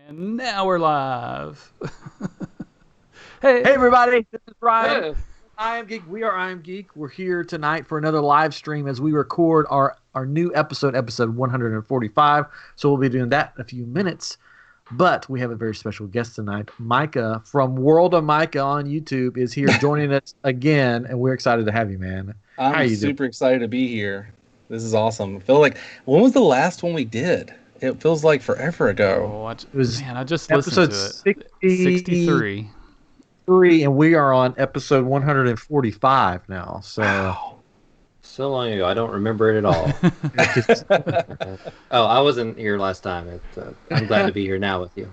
And now we're live. Hey everybody, this is Ryan. iamGEEK. We are iamGEEK. We're here tonight for another live stream as we record our new episode 145. So we'll be doing that in a few minutes. But we have a very special guest tonight. Micah from World of Micah on YouTube is here joining us again, and we're excited to have you, man. I'm super excited to be here. This is awesome. I feel like, when was the last one we did? It feels like forever ago. Oh, I just episode listened to it. 63. And we are on episode 145 now. So, wow. So long ago, I don't remember it at all. I wasn't here last time. I'm glad to be here now with you.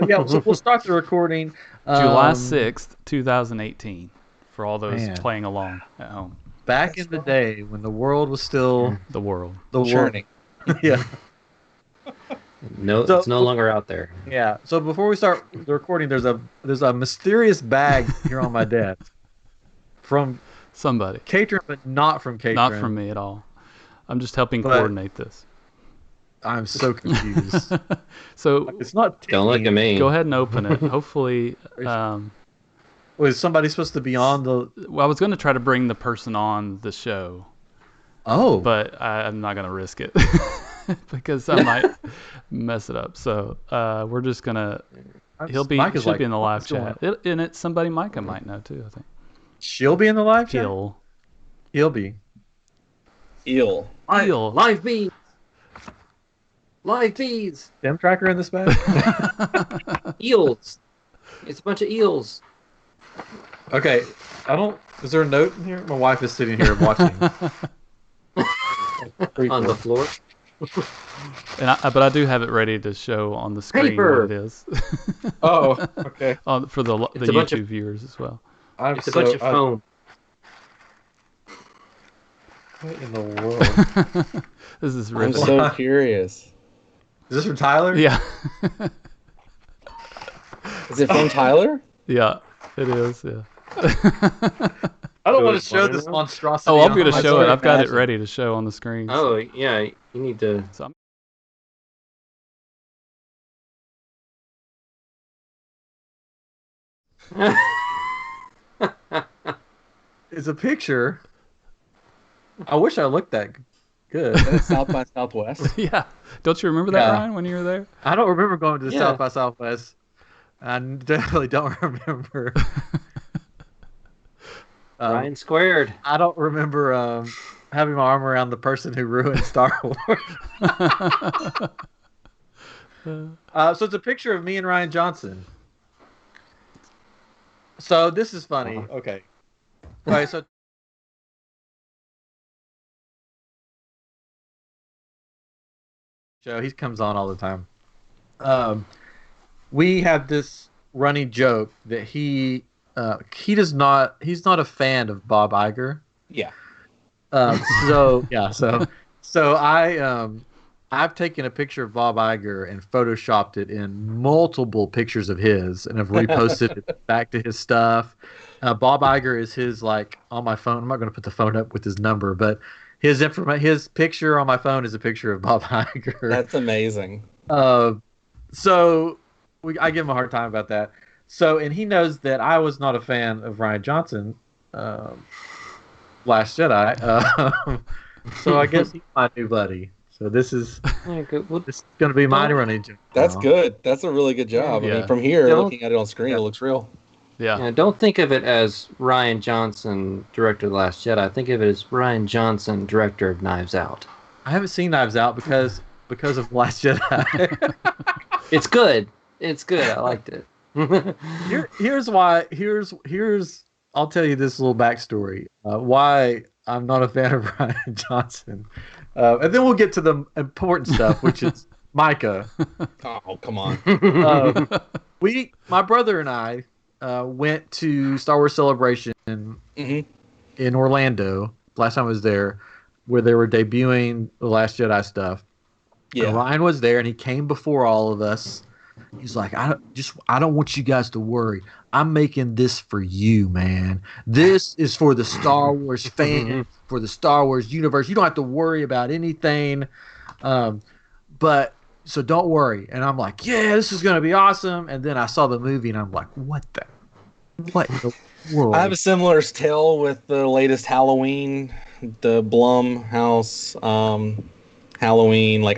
Yeah, so we'll start the recording. July 6th, 2018, for all those playing along at home. Back in the day when the world was still... The world. Journey. Yeah. No, it's no longer out there. Yeah. So before we start the recording, there's a mysterious bag here on my desk from somebody. Catron, but not from Catron. Not from me at all. I'm just helping coordinate this. I'm so confused. So it's not. Don't look at me. Go ahead and open it. Hopefully. Was somebody supposed to be on the? Well, I was going to try to bring the person on the show. Oh. But I'm not going to risk it. Because I might mess it up. So we're just gonna. Should be in the live chat. And it's somebody Micah might know too. I think. She'll be in the live chat. He'll be. Eel. Live feeds. Live feeds. Stem tracker in this bag. Eels. It's a bunch of eels. Okay, Is there a note in here? My wife is sitting here watching. On the floor. But I do have it ready to show on the screen what it is. Oh, okay. For the YouTube viewers as well. It's a bunch of foam. What in the world? This is I'm so curious. Is this from Tyler? Yeah. Is it from Tyler? Yeah, it is. Yeah. I don't want to show this monstrosity. Oh, I'm going to show it. I've got it ready to show on the screen. Oh, yeah. You need to... It's a picture. I wish I looked that good. It's South by Southwest. Yeah. Don't you remember that, Ryan, when you were there? I don't remember going to the South by Southwest. I definitely don't remember. Ryan squared. I don't remember having my arm around the person who ruined Star Wars. So it's a picture of me and Ryan Johnson. So this is funny. Okay. All right, so he comes on all the time. We have this running joke that he's not a fan of Bob Iger. Yeah. So I've taken a picture of Bob Iger and photoshopped it in multiple pictures of his and have reposted it back to his stuff. Bob Iger is his, on my phone. I'm not going to put the phone up with his number, but his picture on my phone is a picture of Bob Iger. That's amazing. So I give him a hard time about that. So, and he knows that I was not a fan of Ryan Johnson, Last Jedi. So I guess he's my new buddy. So this is going to be my running joke. That's good. That's a really good job. Yeah. I mean, from here, looking at it on screen, it looks real. Yeah. Don't think of it as Ryan Johnson, director of The Last Jedi. Think of it as Ryan Johnson, director of Knives Out. I haven't seen Knives Out because of Last Jedi. It's good. It's good. I liked it. Here's why. I'll tell you this little backstory. Why I'm not a fan of Ryan Johnson, and then we'll get to the important stuff, which is Micah. Oh, come on. My brother and I went to Star Wars Celebration in Orlando last time I was there, where they were debuting the Last Jedi stuff. Yeah, and Ryan was there, and he came before all of us. He's like, I don't want you guys to worry. I'm making this for you, man. This is for the Star Wars fans, for the Star Wars universe. You don't have to worry about anything. But so don't worry. And I'm like, yeah, this is gonna be awesome. And then I saw the movie, and I'm like, what in the world? I have a similar tale with the latest Halloween, the Blumhouse Halloween. Like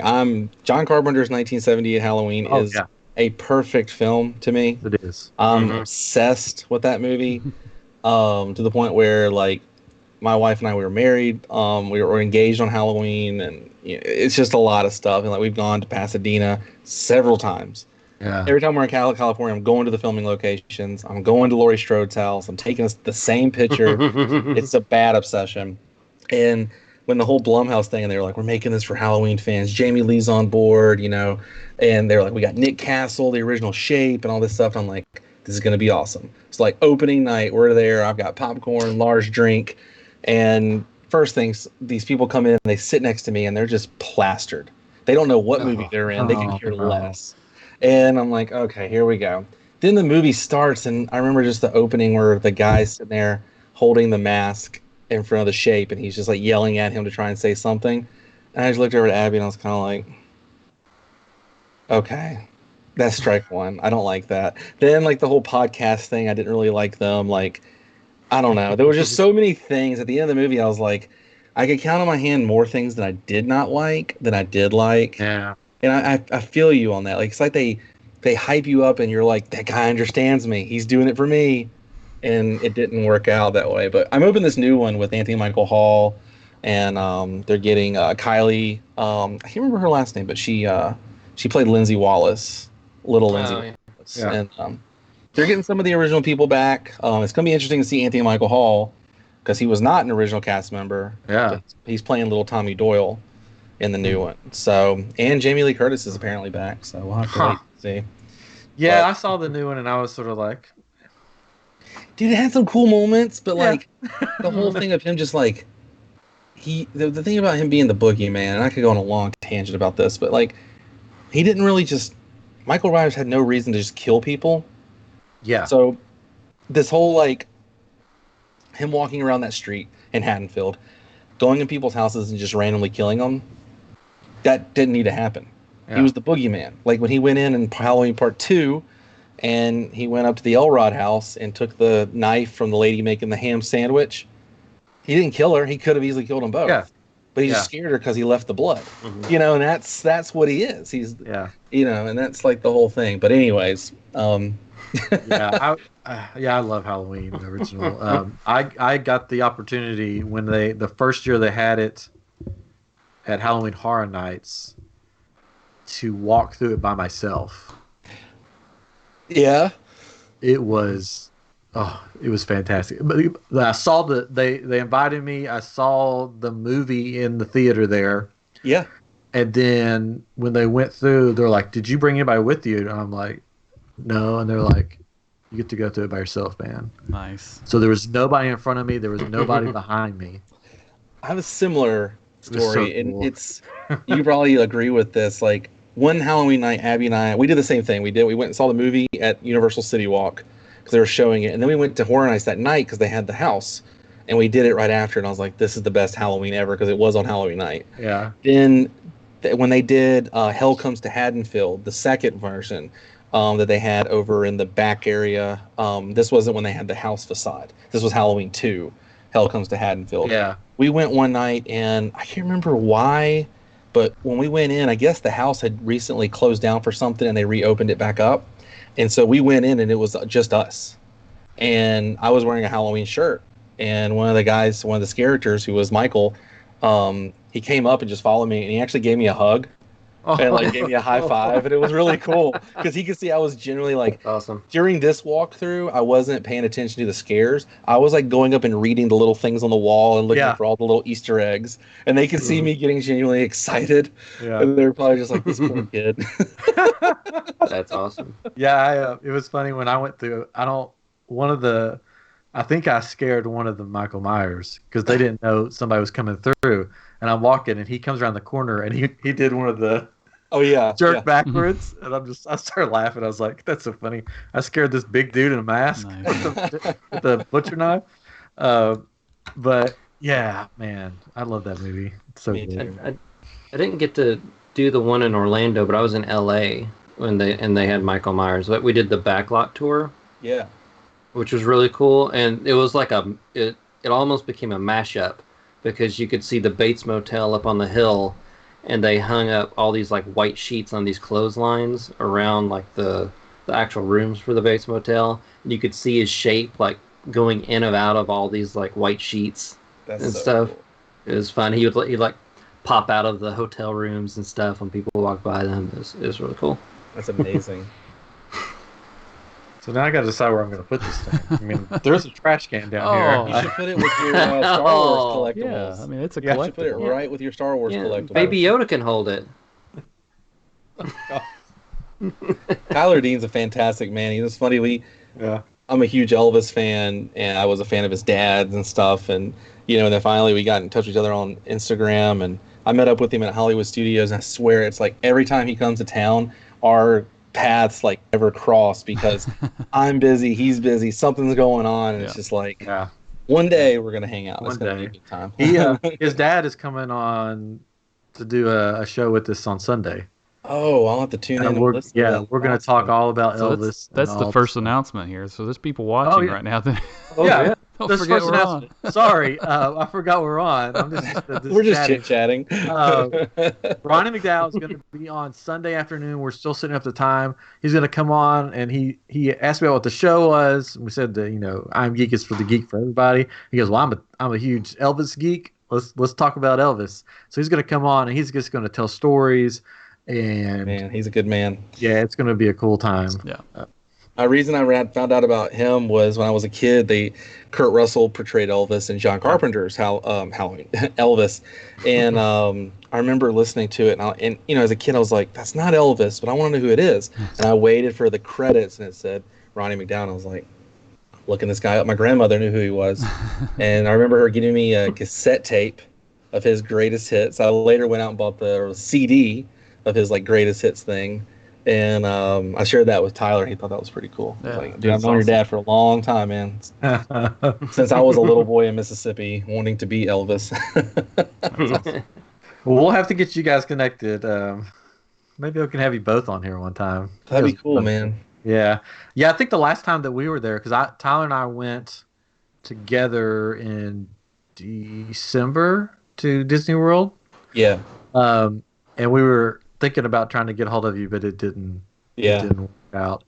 John Carpenter's 1978 Halloween is a perfect film to me. It is. I'm obsessed with that movie, to the point where like my wife and I, we were married, we were engaged on Halloween, and it's just a lot of stuff. And like we've gone to Pasadena several times. Yeah. Every time we're in California, I'm going to the filming locations. I'm going to Laurie Strode's house. I'm taking the same picture. It's a bad obsession. And when the whole Blumhouse thing, and they were like, we're making this for Halloween fans. Jamie Lee's on board, and they're like, we got Nick Castle, the original Shape, and all this stuff. I'm like, this is going to be awesome. It's like opening night. We're there. I've got popcorn, large drink. And first things, these people come in and they sit next to me and they're just plastered. They don't know what movie they're in. They can care less. And I'm like, okay, here we go. Then the movie starts, and I remember just the opening where the guy's sitting there holding the mask in front of the Shape, and he's just like yelling at him to try and say something. And I just looked over at Abby, and I was kind of like, okay, that's strike one. I don't like that. Then like the whole podcast thing, I didn't really like them. Like, I don't know. There were just so many things. At the end of the movie, I was like, I could count on my hand more things that I did not like than I did like. Yeah. And I feel you on that. Like, it's like they hype you up and you're like, that guy understands me. He's doing it for me. And it didn't work out that way. But I'm opening this new one with Anthony Michael Hall, and they're getting Kylie. I can't remember her last name, but she played Lindsay Wallace, little Lindsay Wallace. Yeah. And they're getting some of the original people back. It's going to be interesting to see Anthony Michael Hall, because he was not an original cast member. Yeah. He's playing little Tommy Doyle in the new one. So, and Jamie Lee Curtis is apparently back. So we'll have to wait and see. Yeah, but I saw the new one and I was sort of like, dude, it had some cool moments, but like the whole thing of him just like the thing about him being the boogeyman, and I could go on a long tangent about this, but like he didn't really Michael Myers had no reason to just kill people. Yeah. So this whole like him walking around that street in Haddonfield, going in people's houses and just randomly killing them, that didn't need to happen. Yeah. He was the boogeyman. Like when he went in Halloween Part 2, and he went up to the Elrod house and took the knife from the lady making the ham sandwich. He didn't kill her. He could have easily killed them both. Yeah. But he just scared her because he left the blood. Mm-hmm. And that's what he is. He's and that's like the whole thing. But anyways, I love Halloween, the original. I got the opportunity when the first year they had it at Halloween Horror Nights to walk through it by myself. Yeah, it was fantastic. But I saw they invited me. I saw the movie in the theater there. Yeah, and then when they went through, they're like, "Did you bring anybody with you?" And I'm like, "No." And they're like, "You get to go through it by yourself, man." Nice. So there was nobody in front of me. There was nobody behind me. I have a similar story, and it's you probably agree with this. Like one Halloween night, Abby and I, we did the same thing. We went and saw the movie at Universal City Walk because they were showing it, and then we went to Horror Nights that night because they had the house, and we did it right after. And I was like, "This is the best Halloween ever" because it was on Halloween night. Yeah. Then when they did Hell Comes to Haddonfield, the second version that they had over in the back area, this wasn't when they had the house facade. This was Halloween 2, Hell Comes to Haddonfield. Yeah. We went one night, and I can't remember why, but when we went in, I guess the house had recently closed down for something, and they reopened it back up. And so we went in, and it was just us. And I was wearing a Halloween shirt. And one of the characters, who was Michael, he came up and just followed me, and he actually gave me a hug. And like gave me a high five, and it was really cool because he could see I was generally like awesome. During this walkthrough, I wasn't paying attention to the scares. I was like going up and reading the little things on the wall and looking for all the little Easter eggs, and they could see me getting genuinely excited. Yeah, and they're probably just like, this poor kid. That's awesome. Yeah, it was funny when I went through. I think I scared one of the Michael Myers because they didn't know somebody was coming through, and I'm walking, and he comes around the corner, and he did one of the jerk backwards, and I started laughing. I was like, "That's so funny." I scared this big dude in a mask with the butcher knife. But yeah, man, I love that movie. It's so good. I didn't get to do the one in Orlando, but I was in LA when they had Michael Myers. But we did the backlot tour. Yeah. Which was really cool, and it was like it almost became a mashup because you could see the Bates Motel up on the hill, and they hung up all these like white sheets on these clotheslines around like the actual rooms for the Bates Motel, and you could see his shape like going in and out of all these like white sheets and stuff. Cool. It was fun. He'd like pop out of the hotel rooms and stuff when people walk by them. It was really cool. That's amazing. So now I got to decide where I'm going to put this thing. I mean, there's a trash can down here. You should put it with your Star Wars collectibles. Yeah, I mean, it's a collectible. You should put it right with your Star Wars collectibles. Baby Yoda can hold it. Tyler Dean's a fantastic man. It's funny. I'm a huge Elvis fan, and I was a fan of his dad's and stuff. And then finally we got in touch with each other on Instagram, and I met up with him at Hollywood Studios. And I swear, it's like every time he comes to town, our paths like never cross because I'm busy, he's busy, something's going on, and it's just like one day we're gonna hang out. It's gonna be a good time. His dad is coming on to do a show with us on Sunday. Oh, I'll have to tune in. We're going to talk all about Elvis. That's the first announcement here. So there's people watching right now. Don't forget we're on. Sorry, I forgot we're on. We're just chit-chatting. Ronnie McDowell is going to be on Sunday afternoon. We're still setting up the time. He's going to come on, and he asked me what the show was. We said that iamGEEK is for the geek for everybody. He goes, well, I'm a huge Elvis geek. Let's talk about Elvis. So he's going to come on, and he's just going to tell stories. And man, he's a good man. Yeah, it's going to be a cool time. Yeah. A reason I found out about him was when I was a kid. Kurt Russell portrayed Elvis in John Carpenter's Halloween Elvis, and I remember listening to it. And as a kid, I was like, "That's not Elvis," but I want to know who it is. And I waited for the credits, and it said Ronnie McDowell. I was like, looking this guy up. My grandmother knew who he was, and I remember her giving me a cassette tape of his greatest hits. I later went out and bought the CD of his greatest hits thing, and I shared that with Tyler. He thought that was pretty cool. Yeah, dude, I've known your dad for a long time, man. Since I was a little boy in Mississippi wanting to be Elvis. Awesome. Well, we'll have to get you guys connected. Maybe we can have you both on here one time. That'd be cool, man. Yeah. I think the last time that we were there, because Tyler and I went together in December to Disney World. Yeah. And we were thinking about trying to get a hold of you, but it didn't work out.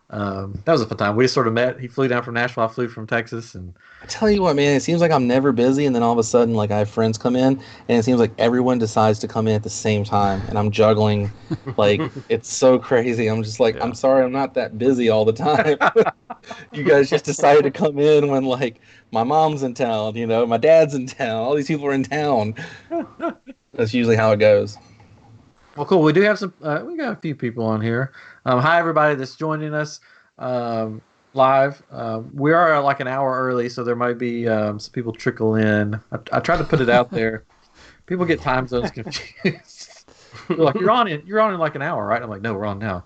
That was a fun time. We just sort of met. He flew down from Nashville. I flew from Texas. And I tell you what, man, it seems like I'm never busy, and then all of a sudden, I have friends come in, and it seems like everyone decides to come in at the same time, and I'm juggling. It's so crazy. I'm just I'm sorry, I'm not that busy all the time. You guys just decided to come in when my mom's in town, my dad's in town, all these people are in town. That's usually how it goes. Well, cool. We do have we got a few people on here. Hi, everybody that's joining us live. We are an hour early, so there might be some people trickle in. I tried to put it out there. People get time zones confused. They're like, you're on in an hour, right? I'm like, no, we're on now.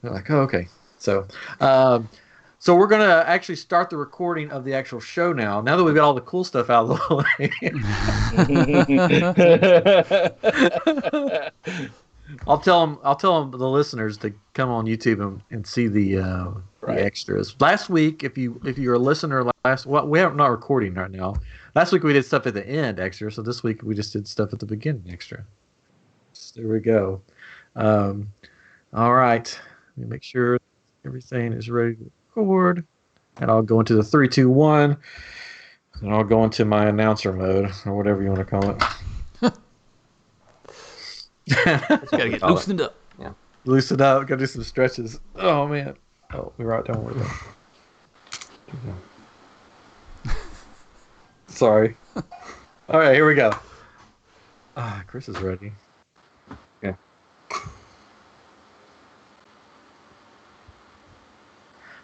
They're like, oh, okay. So we're going to actually start the recording of the actual show now that we've got all the cool stuff out of the way. I'll tell them the listeners to come on YouTube and see the extras. Last week, if you're a listener, we're not recording right now. Last week we did stuff at the end extra, so this week we just did stuff at the beginning extra. So there we go. All right, let me make sure everything is ready to record, and I'll go into the 3, 2, 1, and I'll go into my announcer mode or whatever you want to call it. Just gotta get loosened up. Yeah, loosen up. Gotta do some stretches. Oh man. Oh, we're right. Don't worry about it. Sorry. All right, here we go. Chris is ready. Okay.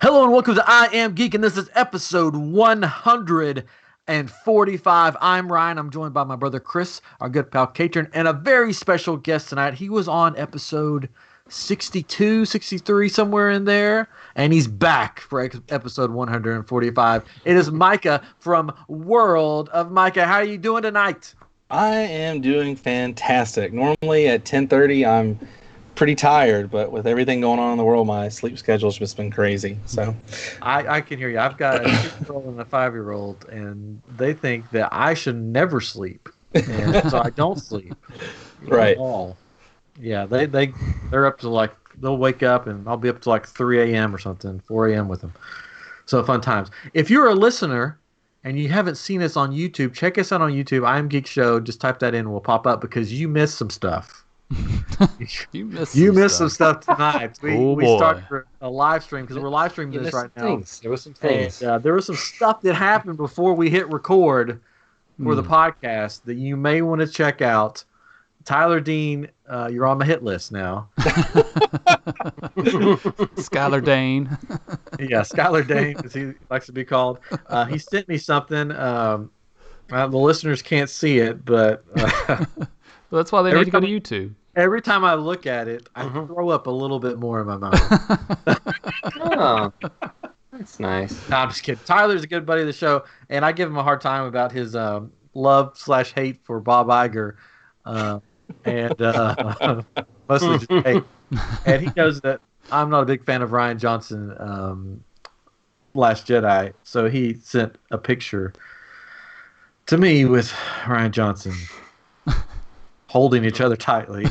Hello and welcome to iamGEEK, and this is episode 145. I'm Ryan. I'm joined by my brother Chris, our good pal Katrin, and a very special guest tonight. He was on episode 62, 63, somewhere in there, and he's back for episode 145. It is Micah from World of Micah. How are you doing tonight? I am doing fantastic. Normally at 10:30, I'm pretty tired, but with everything going on in the world, my sleep schedule's just been crazy. So I can hear you. I've got a 2-year-old and a 5-year-old, and they think that I should never sleep, and so I don't sleep. Right. At all. Yeah, they're up to like they'll wake up and I'll be up to like 3 a.m. or something, 4 a.m. with them. So fun times. If you're a listener and you haven't seen us on YouTube, check us out on YouTube. iamGEEK Show. Just type that in, and we'll pop up because you missed some stuff. you missed some stuff tonight. We started a live stream because we're live streaming this right now. There was some things. And, there was some stuff that happened before we hit record for the podcast that you may want to check out. Tyler Dean, you're on my hit list now. Skylar Dane. Yeah, Skylar Dane, as he likes to be called. He sent me something. The listeners can't see it, but well, that's why they need to go to YouTube. Every time I look at it, I throw up a little bit more in my mouth. Oh, that's nice. No, I'm just kidding. Tyler's a good buddy of the show, and I give him a hard time about his love/hate for Bob Iger. And mostly just hate. And he knows that I'm not a big fan of Rian Johnson, Last Jedi, so he sent a picture to me with Rian Johnson holding each other tightly.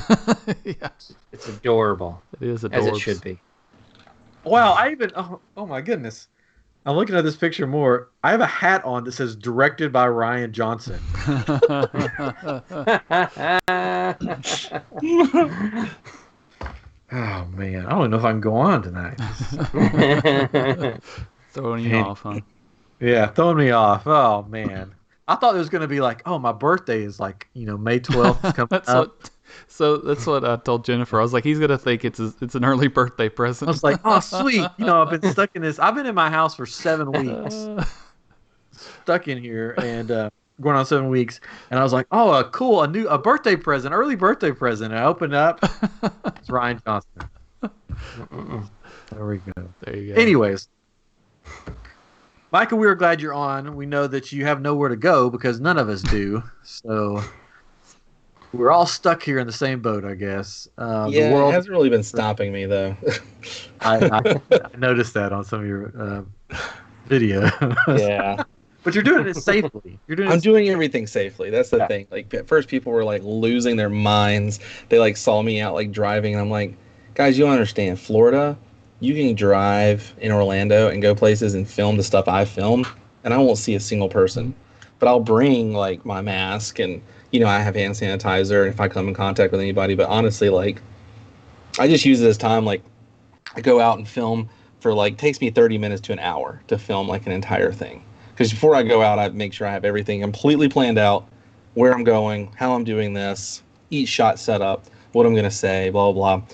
Yeah. It's adorable. It is adorable. As it should be. Wow, oh my goodness. I'm looking at this picture more. I have a hat on that says directed by Rian Johnson. Oh, man. I don't know if I can go on tonight. Throwing you off, huh? Yeah, throwing me off. Oh, man. I thought it was going to be like, oh, my birthday is like, May 12th coming up. That's what I told Jennifer. I was like, he's gonna think it's an early birthday present. I was like, oh sweet, I've been stuck in this. I've been in my house for 7 weeks, stuck in here, and going on 7 weeks. And I was like, oh, cool, a birthday present, early birthday present. And I opened up, it's Rian Johnson. There we go. There you go. Anyways, Micah, we are glad you're on. We know that you have nowhere to go because none of us do. So. We're all stuck here in the same boat, I guess. The world... it hasn't really been stopping me, though. I noticed that on some of your video. Yeah. But you're doing it safely. I'm doing everything safely. That's the thing. Like, at first, people were, like, losing their minds. They, like, saw me out, like, driving, and I'm like, guys, you don't understand. Florida, you can drive in Orlando and go places and film the stuff I film, and I won't see a single person. But I'll bring, like, my mask and... I have hand sanitizer if I come in contact with anybody. But honestly, like, I just use it as time. Like, I go out and film for, like, takes me 30 minutes to an hour to film, like, an entire thing. Because before I go out, I make sure I have everything completely planned out, where I'm going, how I'm doing this, each shot set up, what I'm going to say, blah, blah, blah.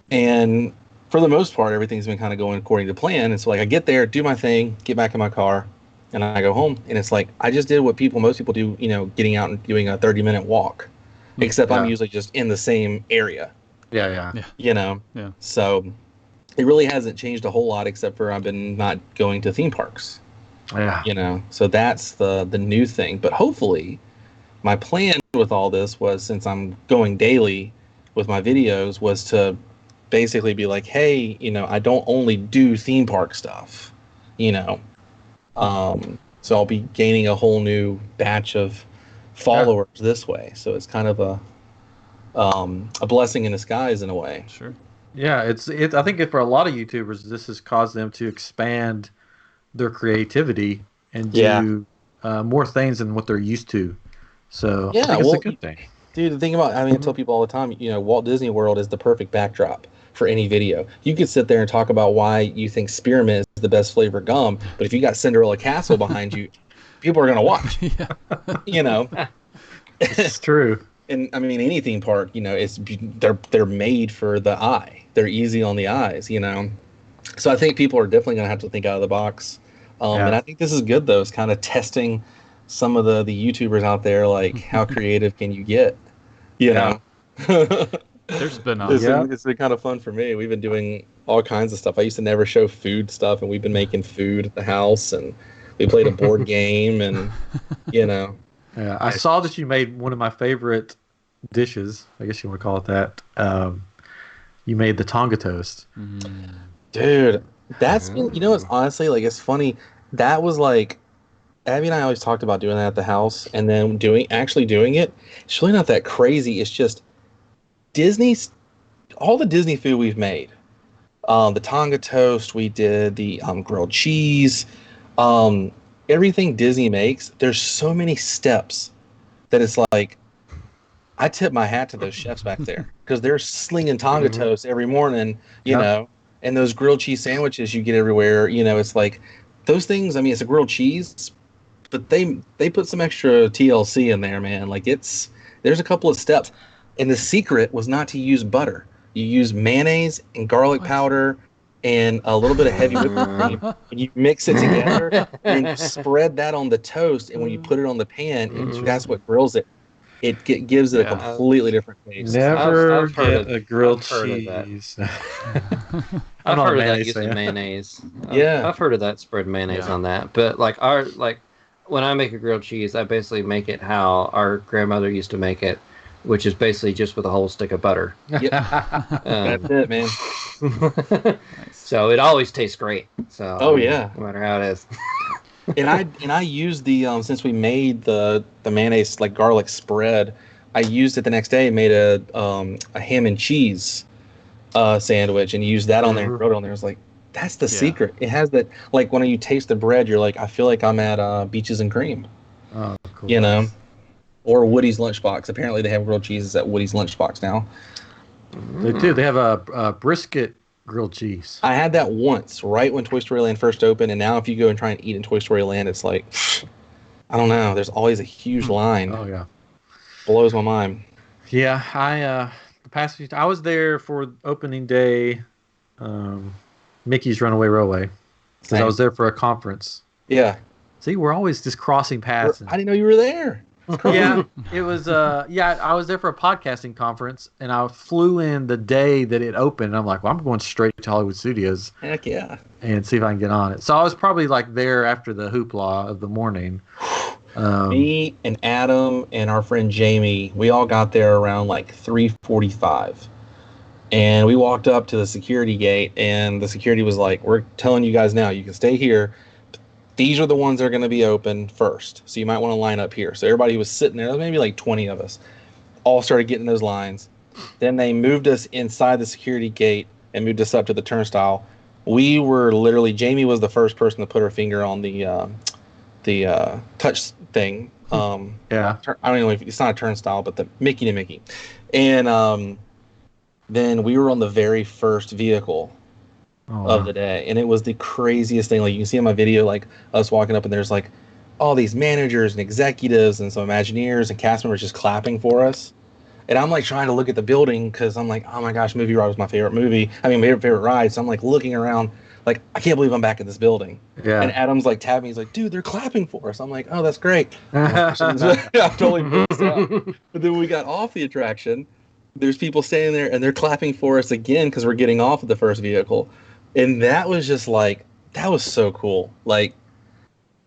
And for the most part, everything's been kind of going according to plan. And so, like, I get there, do my thing, get back in my car, and I go home, and it's like I just did what most people do, getting out and doing a 30-minute walk, except I'm usually just in the same area. Yeah. Yeah. So it really hasn't changed a whole lot, except for I've been not going to theme parks. Yeah. So that's the new thing. But hopefully, my plan with all this was, since I'm going daily with my videos, was to basically be like, hey, I don't only do theme park stuff, so I'll be gaining a whole new batch of followers this way. So it's kind of a blessing in disguise in a way. Sure. Yeah, it's. I think for a lot of YouTubers, this has caused them to expand their creativity and do more things than what they're used to. So I think it's a good thing. Dude, the thing about, I tell people all the time, Walt Disney World is the perfect backdrop for any video. You could sit there and talk about why you think spearmint is the best flavor gum, but if you got Cinderella Castle behind you, people are going to watch. It's true. And any theme park, they're made for the eye. They're easy on the eyes, So I think people are definitely going to have to think out of the box. And I think this is good, though. It's kind of testing some of the YouTubers out there, like, how creative can you get? There's been it's been kind of fun for me. We've been doing all kinds of stuff. I used to never show food stuff, and we've been making food at the house, and we played a board game, and Yeah, I saw that you made one of my favorite dishes. I guess you want to call it that. You made the Tonga toast. Dude, that's been, it's honestly, like, it's funny. That was like, Abby and I always talked about doing that at the house, and then actually doing it. It's really not that crazy. It's just all the Disney food we've made. The Tonga toast, we did the grilled cheese, everything Disney makes. There's so many steps that it's like, I tip my hat to those chefs back there because they're slinging Tonga toast every morning, you know, and those grilled cheese sandwiches you get everywhere. It's like those things. I mean, it's a grilled cheese, but they put some extra TLC in there, man. Like there's a couple of steps, and the secret was not to use butter. You use mayonnaise and garlic powder and a little bit of heavy whipping cream, and you mix it together, and you spread that on the toast, and when you put it on the pan, that's what grills it. It gives it a completely different taste. Never get a grilled cheese. I've heard of that using mayonnaise. I've heard of that spread mayonnaise on that. But when I make a grilled cheese, I basically make it how our grandmother used to make it, which is basically just with a whole stick of butter. Yep. That's it, man. So it always tastes great. So no matter how it is. and I used the since we made the mayonnaise like garlic spread, I used it the next day and made a ham and cheese sandwich and used that on there and wrote it on there. I was like, that's the secret. It has that, like, when you taste the bread, you're like, I feel like I'm at Beaches and Cream. Oh, cool. Or Woody's Lunchbox. Apparently they have grilled cheeses at Woody's Lunchbox now. They do. They have a brisket grilled cheese. I had that once, right when Toy Story Land first opened, and now if you go and try and eat in Toy Story Land, it's like, I don't know. There's always a huge line. Oh yeah, blows my mind. Yeah, I was there for opening day, Mickey's Runaway Railway, because I was there for a conference. Yeah. See, we're always just crossing paths. I didn't know you were there. Yeah, it was. I was there for a podcasting conference, and I flew in the day that it opened. And I'm like, well, I'm going straight to Hollywood Studios. Heck yeah! And see if I can get on it. So I was probably like there after the hoopla of the morning. Me and Adam and our friend Jamie, we all got there around like 3:45, and we walked up to the security gate, and the security was like, "We're telling you guys now, you can stay here. These are the ones that are going to be open first, so you might want to line up here." So everybody was sitting there, maybe like 20 of us, all started getting those lines. Then they moved us inside the security gate and moved us up to the turnstile. We were literally, Jamie was the first person to put her finger on the touch thing. I don't know if it's not a turnstile, but the Mickey to Mickey. And then we were on the very first vehicle of the day, and it was the craziest thing. Like, you can see in my video, like, us walking up, and there's like all these managers and executives and some Imagineers and cast members just clapping for us. And I'm like trying to look at the building because I'm like, oh my gosh, Movie Ride was my favorite movie. I mean, my favorite ride. So I'm like looking around, like, I can't believe I'm back in this building. Yeah. And Adam's like tapping me. He's like, dude, they're clapping for us. I'm like, oh, that's great. I'm totally pissed out. But then when we got off the attraction, there's people standing there and they're clapping for us again because we're getting off of the first vehicle. And that was just like, that was so cool. Like,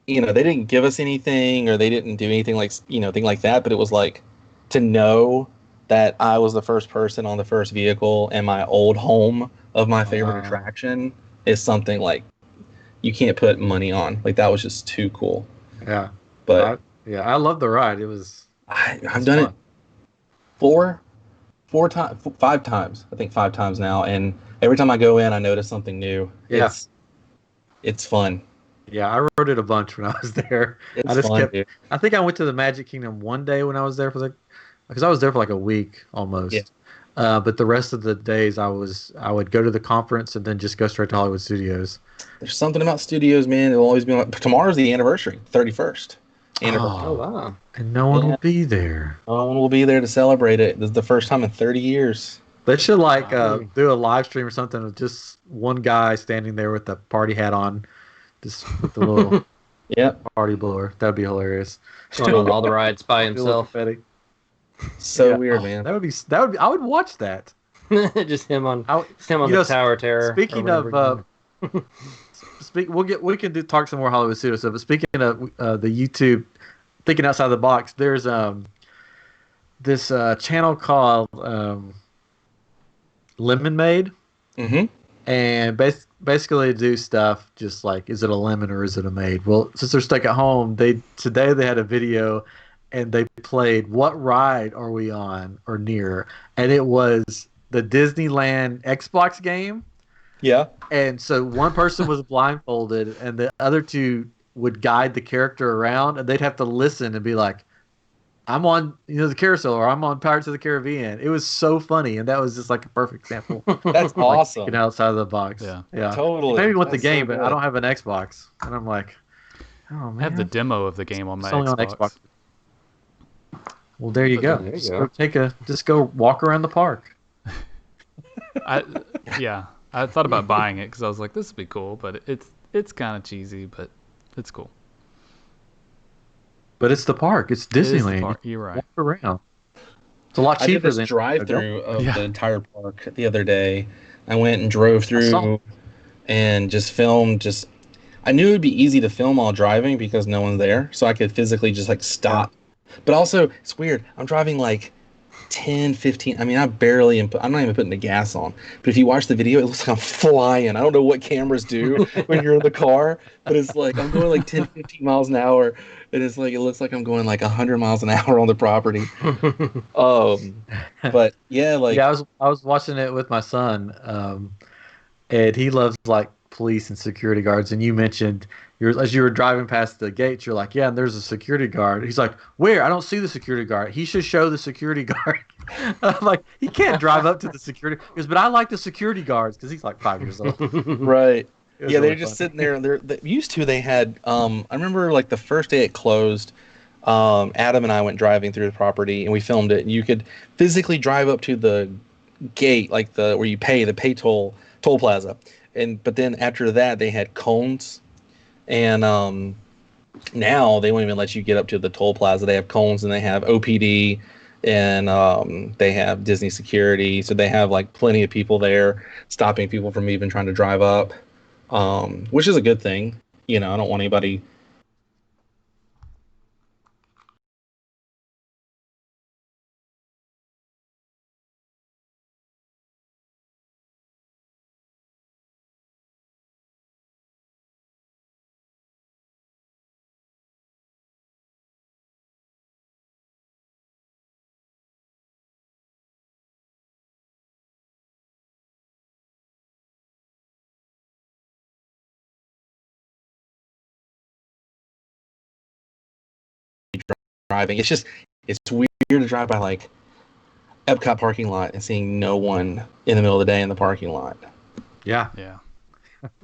they didn't give us anything or they didn't do anything like, thing like that. But it was like, to know that I was the first person on the first vehicle and my old home of my favorite attraction is something like you can't put money on. Like, that was just too cool. Yeah. But I love the ride. It was. I've done it 5 times. I think 5 times now. And every time I go in, I notice something new. Yeah. It's fun. Yeah, I rode it a bunch when I was there. It's fun, dude. I think I went to the Magic Kingdom one day when I was there because I was there for like a week almost. Yeah. But the rest of the days I would go to the conference and then just go straight to Hollywood Studios. There's something about studios, man. It'll always be like, tomorrow's the anniversary, 31st anniversary. Oh wow! And no one will be there. No one will be there to celebrate it. This is the first time in 30 years. They should do a live stream or something of just one guy standing there with the party hat on, just with the little party blower. That'd be hilarious. Going on all the rides by himself. So weird, man. That would be. I would watch that. Just him on the Tower of Terror. Speaking of, we can talk some more Hollywood Studios stuff. But speaking of the YouTube thinking outside the box. There's this channel called Lemon Made, and basically do stuff just like, is it a lemon or is it a maid? Well, since they're stuck at home, today they had a video, and they played "What Ride Are We On" or near, and it was the Disneyland Xbox game. Yeah. And so one person was blindfolded, and the other two would guide the character around, and they'd have to listen and be like, I'm on, the carousel, or I'm on Pirates of the Caribbean. It was so funny, and that was just like a perfect example. That's awesome. Thinking outside of the box. Yeah. Totally. Maybe with the game, but I don't have an Xbox, and I'm like, oh man. I have the demo of the game on my only Xbox. on Xbox. Well, there you go. Just go walk around the park. I thought about buying it because I was like, this would be cool, but it's kind of cheesy, but it's cool. But it's the park. It's Disneyland. Park. You're right. Walk around. It's a lot cheaper than than drive-through of the entire park the other day. I went and drove through and just filmed. I knew it'd be easy to film while driving because no one's there, so I could physically just like stop. But also, it's weird. I'm driving like 10, 15. I mean, I'm not even putting the gas on. But if you watch the video, it looks like I'm flying. I don't know what cameras do when you're in the car, but it's like I'm going like 10, 15 miles an hour. And it's like, it looks like I'm going like 100 miles an hour on the property. But yeah, like. Yeah, I was watching it with my son, and he loves like police and security guards. And you mentioned, as you were driving past the gates, you're like, yeah, and there's a security guard. He's like, where? I don't see the security guard. He should show the security guard. I'm like, he can't drive up to the security. He goes, but I like the security guards, because he's like 5 years old. Right. Yeah, really they're just sitting there. They had. I remember like the first day it closed. Adam and I went driving through the property and we filmed it. And you could physically drive up to the gate, like where you pay toll plaza, but then after that they had cones, and now they won't even let you get up to the toll plaza. They have cones and they have OPD and they have Disney security, so they have like plenty of people there stopping people from even trying to drive up. Which is a good thing. I don't want anybody. Driving. It's weird to drive by like Epcot parking lot and seeing no one in the middle of the day in the parking lot. Yeah.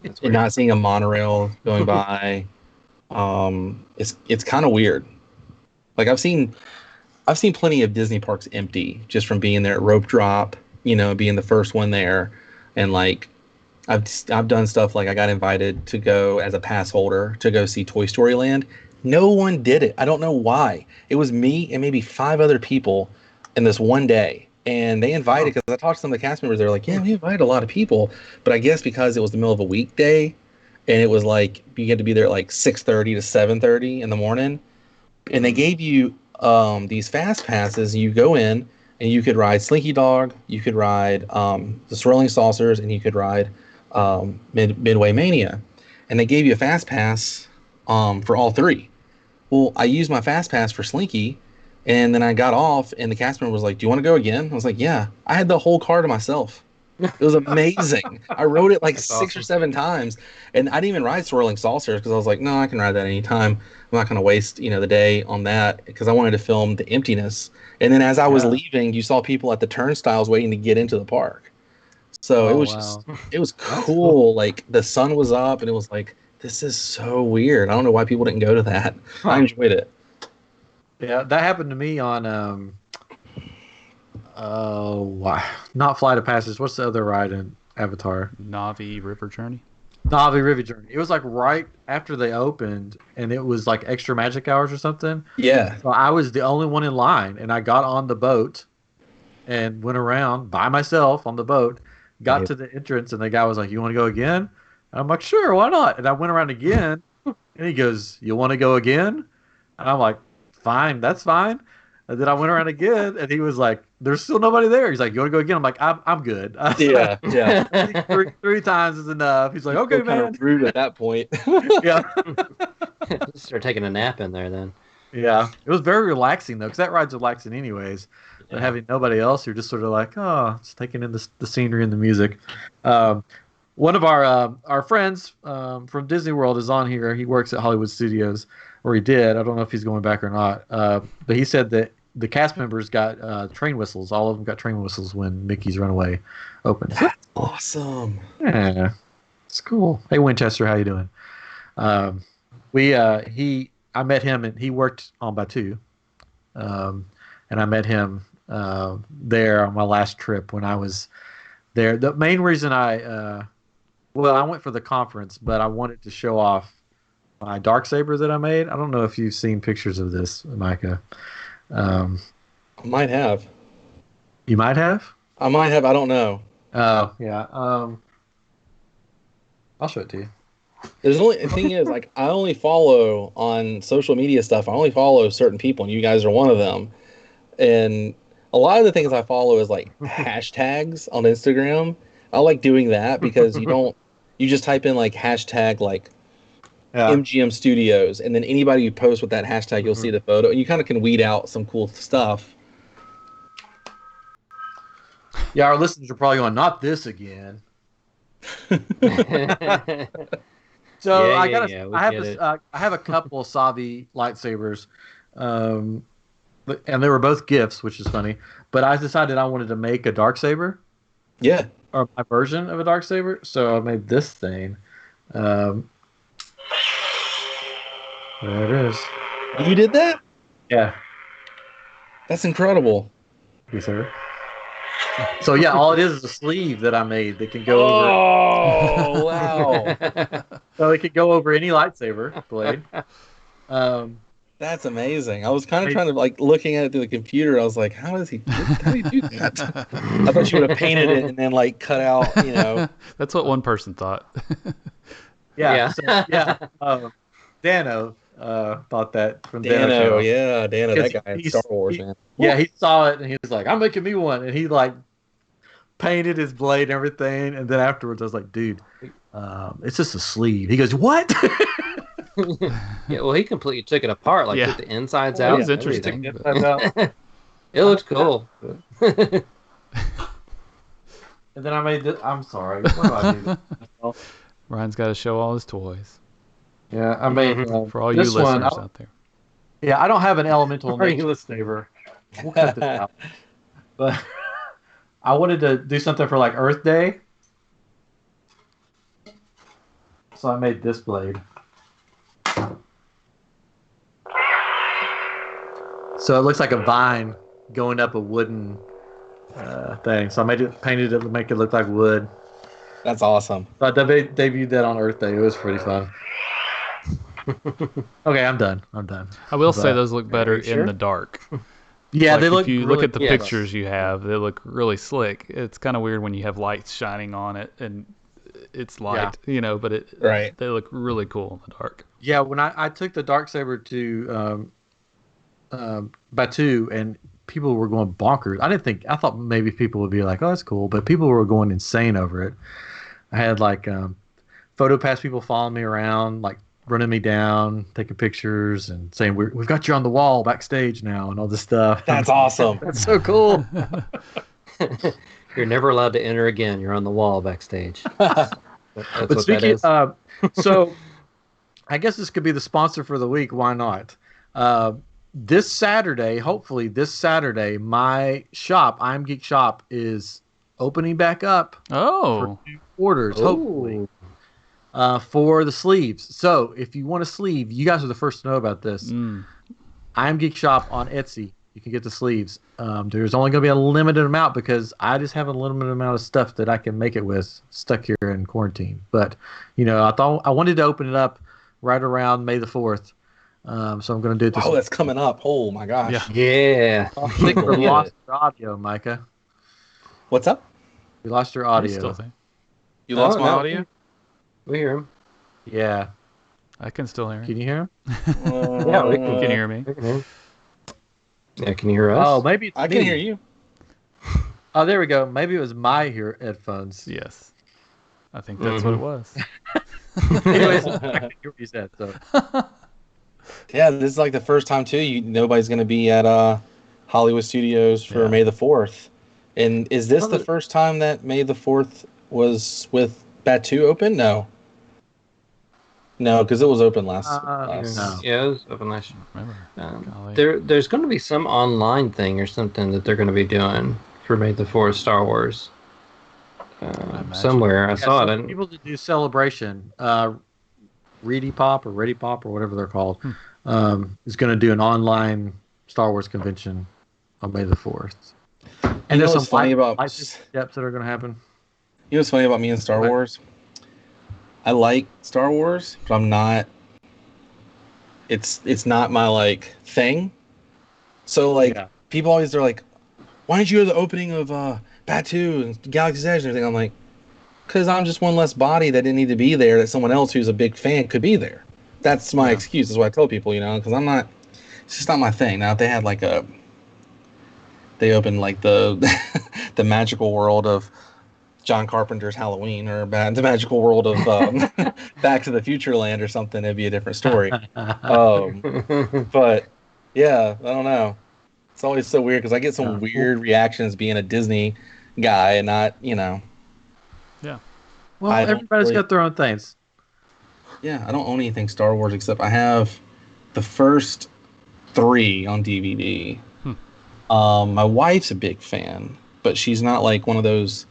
And not seeing a monorail going by. It's kind of weird. Like I've seen plenty of Disney parks empty just from being there at Rope Drop, being the first one there, and like I've done stuff like I got invited to go as a pass holder to go see Toy Story Land. No one did it. I don't know why. It was me and maybe 5 other people in this one day. And they invited, because I talked to some of the cast members, they were like, yeah, we invited a lot of people. But I guess because it was the middle of a weekday, and it was like, you had to be there at like 6:30 to 7:30 in the morning. And they gave you these fast passes. You go in, and you could ride Slinky Dog, you could ride the Swirling Saucers, and you could ride Midway Mania. And they gave you a fast pass for all 3. Well, I used my fast pass for Slinky, and then I got off, and the cast member was like, do you want to go again? I was like, yeah. I had the whole car to myself. It was amazing. I rode it like 6 or 7 times, and I didn't even ride Swirling Saucers because I was like, no, I can ride that anytime. I'm not going to waste the day on that, because I wanted to film the emptiness. And then as I was leaving, you saw people at the turnstiles waiting to get into the park. So it was cool. Like the sun was up, and it was like, this is so weird. I don't know why people didn't go to that. I enjoyed it. Yeah, that happened to me on not Flight of Passage. What's the other ride in Avatar? Na'vi River Journey. Na'vi River Journey. It was like right after they opened, and it was like extra magic hours or something. Yeah. So I was the only one in line, and I got on the boat and went around by myself on the boat. Got to the entrance, and the guy was like, "You want to go again?" And I'm like, "Sure, why not?" And I went around again, and he goes, "You want to go again?" And I'm like, fine, that's fine. And then I went around again, and he was like, "There's still nobody there." He's like, "You want to go again?" I'm like, "I'm good." Yeah, yeah. Three times is enough. He's like, "Okay, man." Kind of rude at that point. Yeah. Start taking a nap in there then. Yeah, it was very relaxing though, because that ride's relaxing anyways. But having nobody else, you're just sort of like, oh, just taking in the scenery and the music. One of our friends from Disney World is on here. He works at Hollywood Studios, or he did. I don't know if he's going back or not. But he said that the cast members got train whistles. All of them got train whistles when Mickey's Runaway opened. That's awesome. Yeah, it's cool. Hey, Winchester, how you doing? I met him, and he worked on Batuu. And I met him there on my last trip when I was there. The main reason I went for the conference, but I wanted to show off my Darksaber that I made. I don't know if you've seen pictures of this, Micah. I might have. You might have? I might have. I don't know. Oh, yeah. I'll show it to you. The thing is, like, I only follow on social media stuff. I only follow certain people, and you guys are one of them. And a lot of the things I follow is like hashtags on Instagram. I like doing that because you just type in like hashtag like MGM Studios, and then anybody who posts with that hashtag, you'll see the photo, and you kind of can weed out some cool stuff. Yeah, our listeners are probably going, not this again. So I have a couple of Savi lightsabers, and they were both gifts, which is funny. But I decided I wanted to make a Darksaber. Yeah. Or my version of a Darksaber. So I made this thing. There it is. You did that? Yeah. That's incredible. Yes, sir. So yeah, all it is a sleeve that I made that can go over. Oh wow! So it could go over any lightsaber blade. That's amazing. I was kind of trying to like looking at it through the computer. I was like, how do you do that? I thought you would have painted it and then like cut out. That's what one person thought. Yeah. Dano thought that from Dano. Yeah, Dano, that guy in Star Wars, man. Yeah, he saw it and he was like, "I'm making me one," and he like painted his blade and everything. And then afterwards, I was like, "Dude, it's just a sleeve." He goes, "What?" Yeah, well, he completely took it apart, like took the insides out. That was interesting. It looks cool. And then I made this. I'm sorry. What do I do? Ryan's got to show all his toys. Yeah, I made for all you listeners out there. Yeah, I don't have an elemental lightsaber. We'll cut this out. But I wanted to do something for like Earth Day, so I made this blade. So it looks like a vine going up a wooden thing. So I painted it to make it look like wood. That's awesome. So I debuted that on Earth Day. It was pretty fun. Okay, I'm done. I will say those look better in the dark. Yeah, like they look. If you really, look at the pictures you have, they look really slick. It's kind of weird when you have lights shining on it and it's light, but they look really cool in the dark. Yeah, when I took the Darksaber to Batuu, and people were going bonkers. I thought maybe people would be like, "Oh, that's cool," but people were going insane over it. I had like PhotoPass people following me around, like running me down, taking pictures, and saying, "We've got you on the wall backstage now," and all this stuff. That's awesome. That's so cool. You're never allowed to enter again. You're on the wall backstage. That's but speaking, so I guess this could be the sponsor for the week. Why not? This Saturday, hopefully this Saturday, my shop, iamGEEK shop, is opening back up. Oh. For new orders, hopefully. For the sleeves. So if you want a sleeve, you guys are the first to know about this. iamGEEK shop on Etsy. You can get the sleeves. There's only going to be a limited amount because I just have a limited amount of stuff that I can make it with stuck here in quarantine. But, I thought I wanted to open it up right around May the 4th. So I'm going to do it this week. That's coming up. Oh, my gosh. Yeah. I think we lost your audio, Micah. What's up? We lost your audio. You lost my audio? We hear him. Yeah. I can still hear him. Can you hear him? Yeah, we can hear me. Yeah, can you hear us? Oh, maybe it's I me. can hear you. Oh, there we go. Maybe it was my headphones. Yes. I think that's what it was. Anyways, I can hear what you said. So. Yeah, this is like the first time too. Nobody's going to be at Hollywood Studios for May the 4th. And is this the first time that May the 4th was with Batu open? No. No, because it was open last. No. Yeah, it was open last year. There's going to be some online thing or something that they're going to be doing for May the 4th Star Wars. Somewhere I saw it. People that do Celebration, Ready Pop or whatever they're called, is going to do an online Star Wars convention on May the 4th. And there's some funny about steps that are going to happen. You know what's funny about me and Star Wars? I like Star Wars, but I'm not. It's not my like thing. So people always are like, "Why didn't you go to the opening of Batu and Galaxy's Edge and everything?" I'm like, because I'm just one less body that didn't need to be there. That someone else who's a big fan could be there. That's my excuse. Is what I tell people, because I'm not. It's just not my thing. Now if they had they opened like the the magical world of John Carpenter's Halloween or the magical world of Back to the Future Land or something, it'd be a different story. But yeah, I don't know. It's always so weird because I get some weird reactions being a Disney guy and not, Yeah. Well, everybody's got their own things. Yeah, I don't own anything Star Wars except I have the first 3 on DVD. My wife's a big fan, but she's not like one of those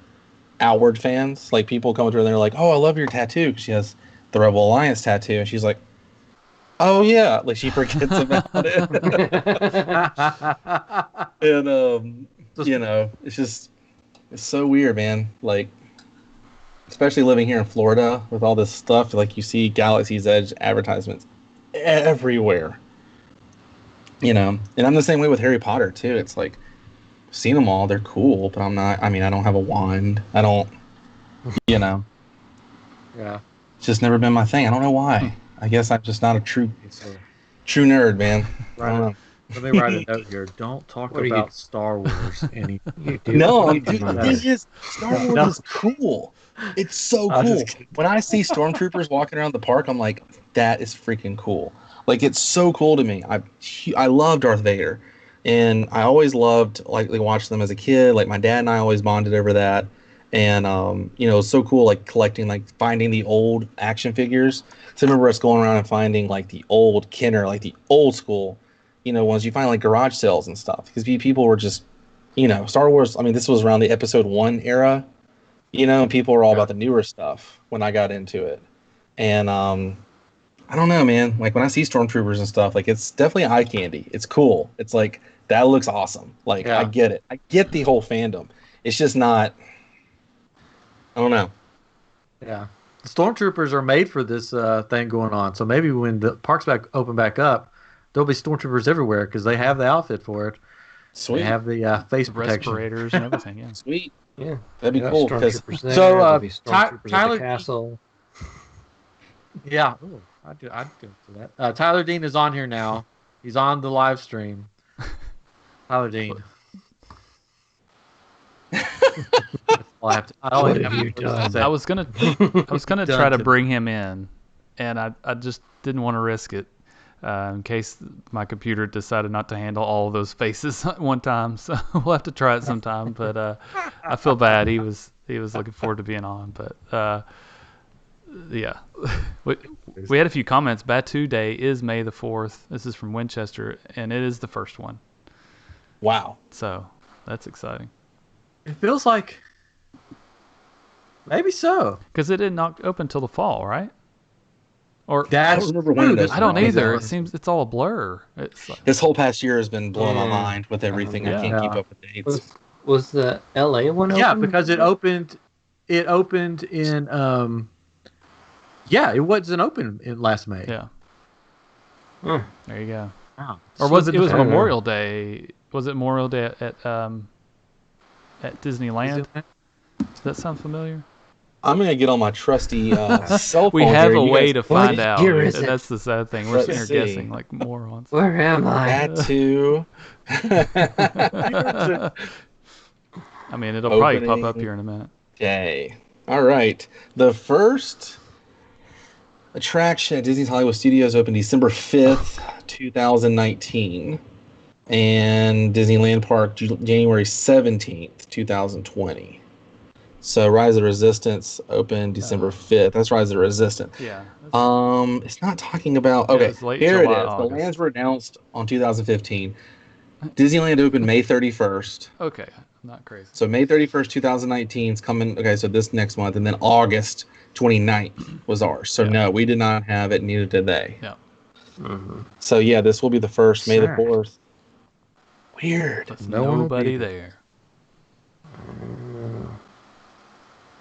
outward fans. Like people come to her and they're like, "Oh, I love your tattoo," because she has the Rebel Alliance tattoo, and she's like, "Oh yeah," like she forgets about it. And it's so weird, man. Like, especially living here in Florida with all this stuff, like you see Galaxy's Edge advertisements everywhere. And I'm the same way with Harry Potter too. It's like, I've seen them all, they're cool, but I'm not. I mean, I don't have a wand. I don't. Yeah. It's just never been my thing. I don't know why. I guess I'm just not a true nerd, man. Right. Let me write a note here. Don't talk about Star Wars any. No, Star Wars is cool. It's so cool. When I see stormtroopers walking around the park, I'm like, that is freaking cool. Like, it's so cool to me. I love Darth Vader, and I always loved watching them as a kid. Like my dad and I always bonded over that, and it was so cool. Like collecting, finding the old action figures. So I remember us going around and finding like the old Kenner, like the old school, ones you find like garage sales and stuff. Because people were just, Star Wars. I mean, this was around the Episode 1 era. People were all about the newer stuff when I got into it, and I don't know, man. Like when I see stormtroopers and stuff, like it's definitely eye candy. It's cool. It's like that looks awesome. Like I get it. I get the whole fandom. It's just not. I don't know. Yeah, the stormtroopers are made for this thing going on. So maybe when the parks open back up, there'll be stormtroopers everywhere because they have the outfit for it. Sweet. They have the face protection, respirators, and everything. Yeah. Sweet. Yeah, that'd be cool. So Tyler Castle. Yeah, I'd go for that. Tyler Dean is on here now. He's on the live stream. Tyler Dean. I was gonna try to bring him in, and I just didn't want to risk it in case my computer decided not to handle all of those faces at one time. So we'll have to try it sometime. But I feel bad. He was looking forward to being on, but. Yeah, we had a few comments. Batu Day is May the 4th. This is from Winchester, and it is the first one. Wow. So that's exciting. It feels like maybe so. Because it didn't open till the fall, right? Or I don't remember when it is. I don't either. It seems it's all a blur. It's this whole past year has been blowing my mind with everything. I can't keep up with dates. Was the LA one open? Yeah, because it opened in it wasn't open in last May. Yeah. There you go. Wow. Or was it was Memorial Day? Was it Memorial Day at Disneyland? Does that sound familiar? I'm gonna get on my trusty cell phone. We have here. a You way guys, to find out. year is it? That's the sad thing. We're sitting here guessing like morons. Where am I? That too. I mean, it'll probably pop up here in a minute. Okay. All right. The first attraction at Disney's Hollywood Studios opened December 5th, 2019. And Disneyland Park January 17th, 2020. So Rise of the Resistance opened December 5th. That's Rise of the Resistance. Yeah. It's not talking about... Okay, here it is. August. The lands were announced on 2015. Disneyland opened May 31st. Okay, not crazy. So May 31st, 2019 is coming. Okay, so this next month. And then August 29th was ours. So no, we did not have it. Neither did they. Yeah. Mm-hmm. So yeah, this will be the first, May the 4th. Weird. There's nobody there.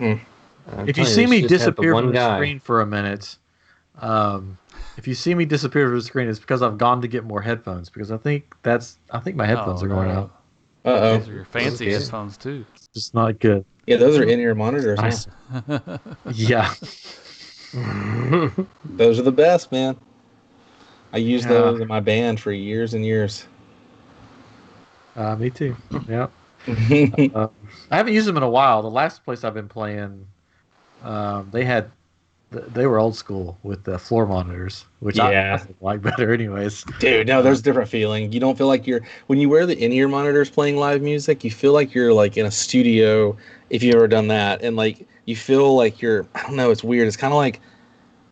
If you see me disappear from the screen for a minute, if you see me disappear from the screen, it's because I've gone to get more headphones. Because I think my headphones are going out. Those are your fancy headphones too. It's just not good. Yeah, those are in-ear monitors. Nice. Yeah. Those are the best, man. I used those in my band for years and years. Me too. Yeah. I haven't used them in a while. The last place I've been playing, they were old school with the floor monitors, which I like better anyways. Dude, no, there's a different feeling. You don't feel like when you wear the in-ear monitors playing live music, you feel like you're like in a studio, if you've ever done that. And like, you feel like I don't know, it's weird. It's kind of like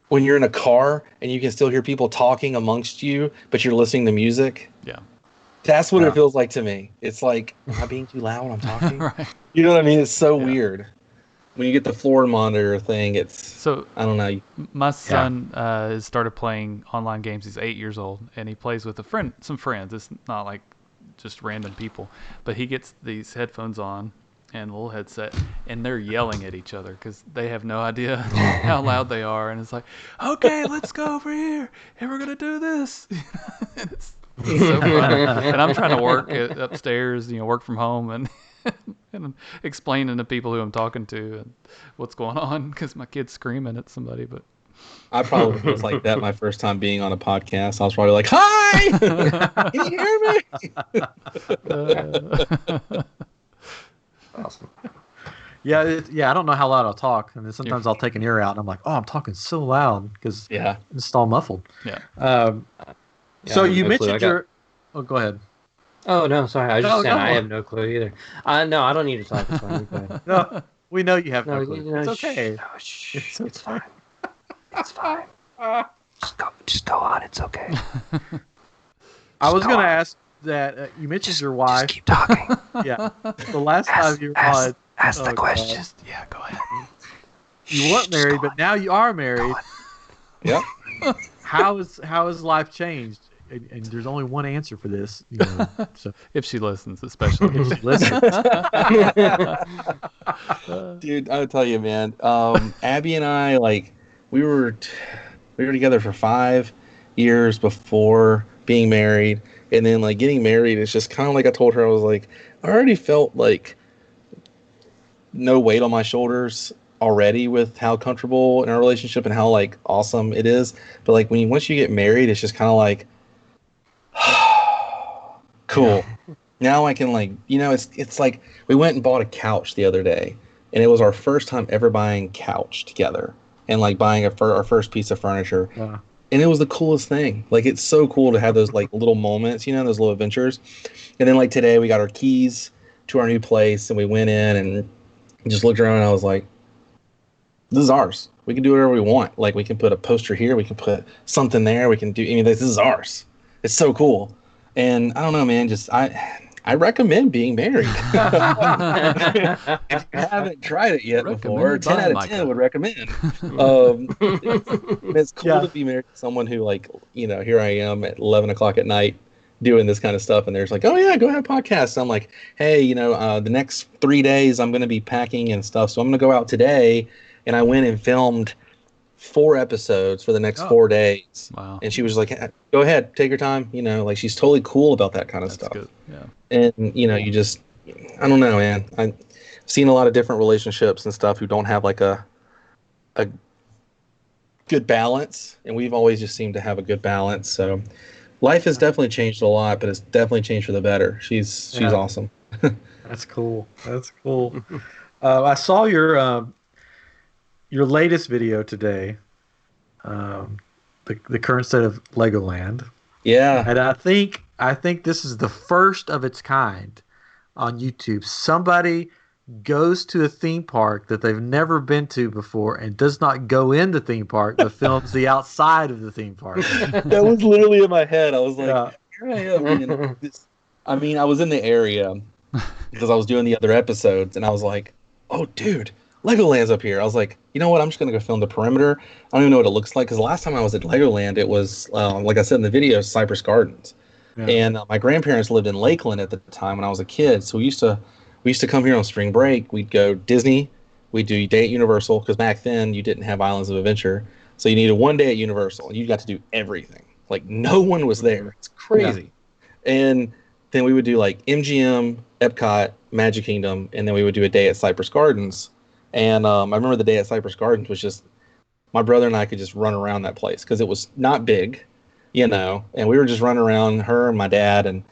when you're in a car and you can still hear people talking amongst you, but you're listening to music. Yeah. That's what it feels like to me. It's like, am I being too loud when I'm talking? Right. You know what I mean? It's so weird. When you get the floor monitor thing, I don't know. My son has started playing online games. He's 8 years old, and he plays with some friends. It's not like just random people, but he gets these headphones on and a little headset, and they're yelling at each other because they have no idea how loud they are. And it's like, okay, let's go over here, and we're gonna do this. It's so funny. And I'm trying to work upstairs, work from home, and I'm explaining to people who I'm talking to and what's going on because my kid's screaming at somebody. But I probably was like that my first time being on a podcast. I was probably like, "Hi, can you hear me?" Awesome. Yeah, I don't know how loud I'll talk, and then sometimes I'll take an ear out, and I'm like, "Oh, I'm talking so loud because it's all muffled." Yeah. So you mentioned Oh, go ahead. Oh no, sorry. I was just saying I have no clue either. No, I don't need to talk. It's fine. No, we know you have no clue. It's okay. It's fine. It's fine. Just go on. It's okay. I was going to ask that you mentioned your wife. Just keep talking. Yeah. The last time you were on. Ask the question. Yeah, go ahead. You weren't married, but now you are married. Yep. How has life changed? And there's only one answer for this. So if she listens, especially if she listens. Dude, I'll tell you, man. Abby and I, we were together for 5 years before being married, and then getting married. It's just kind of like I told her. I was like, I already felt like no weight on my shoulders already with how comfortable in our relationship and how awesome it is. But once you get married, it's just kind of like. Cool. Now I can it's like we went and bought a couch the other day, and it was our first time ever buying couch together and buying our first piece of furniture. Wow. And it was the coolest thing. It's so cool to have those little moments, those little adventures. And then today we got our keys to our new place, and we went in and just looked around, and I was like, this is ours. We can do whatever we want. We can put a poster here, we can put something there, we can do this is ours. It's so cool. And I don't know, man, I recommend being married. If you haven't tried it yet before, 10 out of 10 would recommend. It's cool to be married to someone who here I am at 11 o'clock at night doing this kind of stuff, and there's oh yeah, go have podcasts. I'm like, hey, the next 3 days I'm going to be packing and stuff, so I'm going to go out today. And I went and filmed 4 episodes for the next 4 days. Wow. And she was like, go ahead, take your time. She's totally cool about that kind of stuff. Good. Yeah. And, you just, I don't know, man. I've seen a lot of different relationships and stuff who don't have a a good balance, and we've always just seemed to have a good balance. So life has definitely changed a lot, but it's definitely changed for the better. She's awesome. That's cool. That's cool. I saw your latest video today, the current state of Legoland. Yeah, and I think this is the first of its kind on YouTube. Somebody goes to a theme park that they've never been to before and does not go in the theme park, but films the outside of the theme park. That was literally in my head. I was like, here I am. I was in the area because I was doing the other episodes, and I was like, oh, dude, Legoland's up here. I was like, you know what? I'm just going to go film the perimeter. I don't even know what it looks like, because the last time I was at Legoland, it was, like I said in the video, Cypress Gardens. Yeah. And my grandparents lived in Lakeland at the time when I was a kid, so we used to come here on spring break. We'd go Disney. We'd do a day at Universal, because back then you didn't have Islands of Adventure. So you needed one day at Universal, and you got to do everything. Like, no one was there. It's crazy. Yeah. And then we would do, like, MGM, Epcot, Magic Kingdom, and then we would do a day at Cypress Gardens. And I remember the day at Cypress Gardens was just, my brother and I could just run around that place, because it was not big, and we were just running around, her and my dad and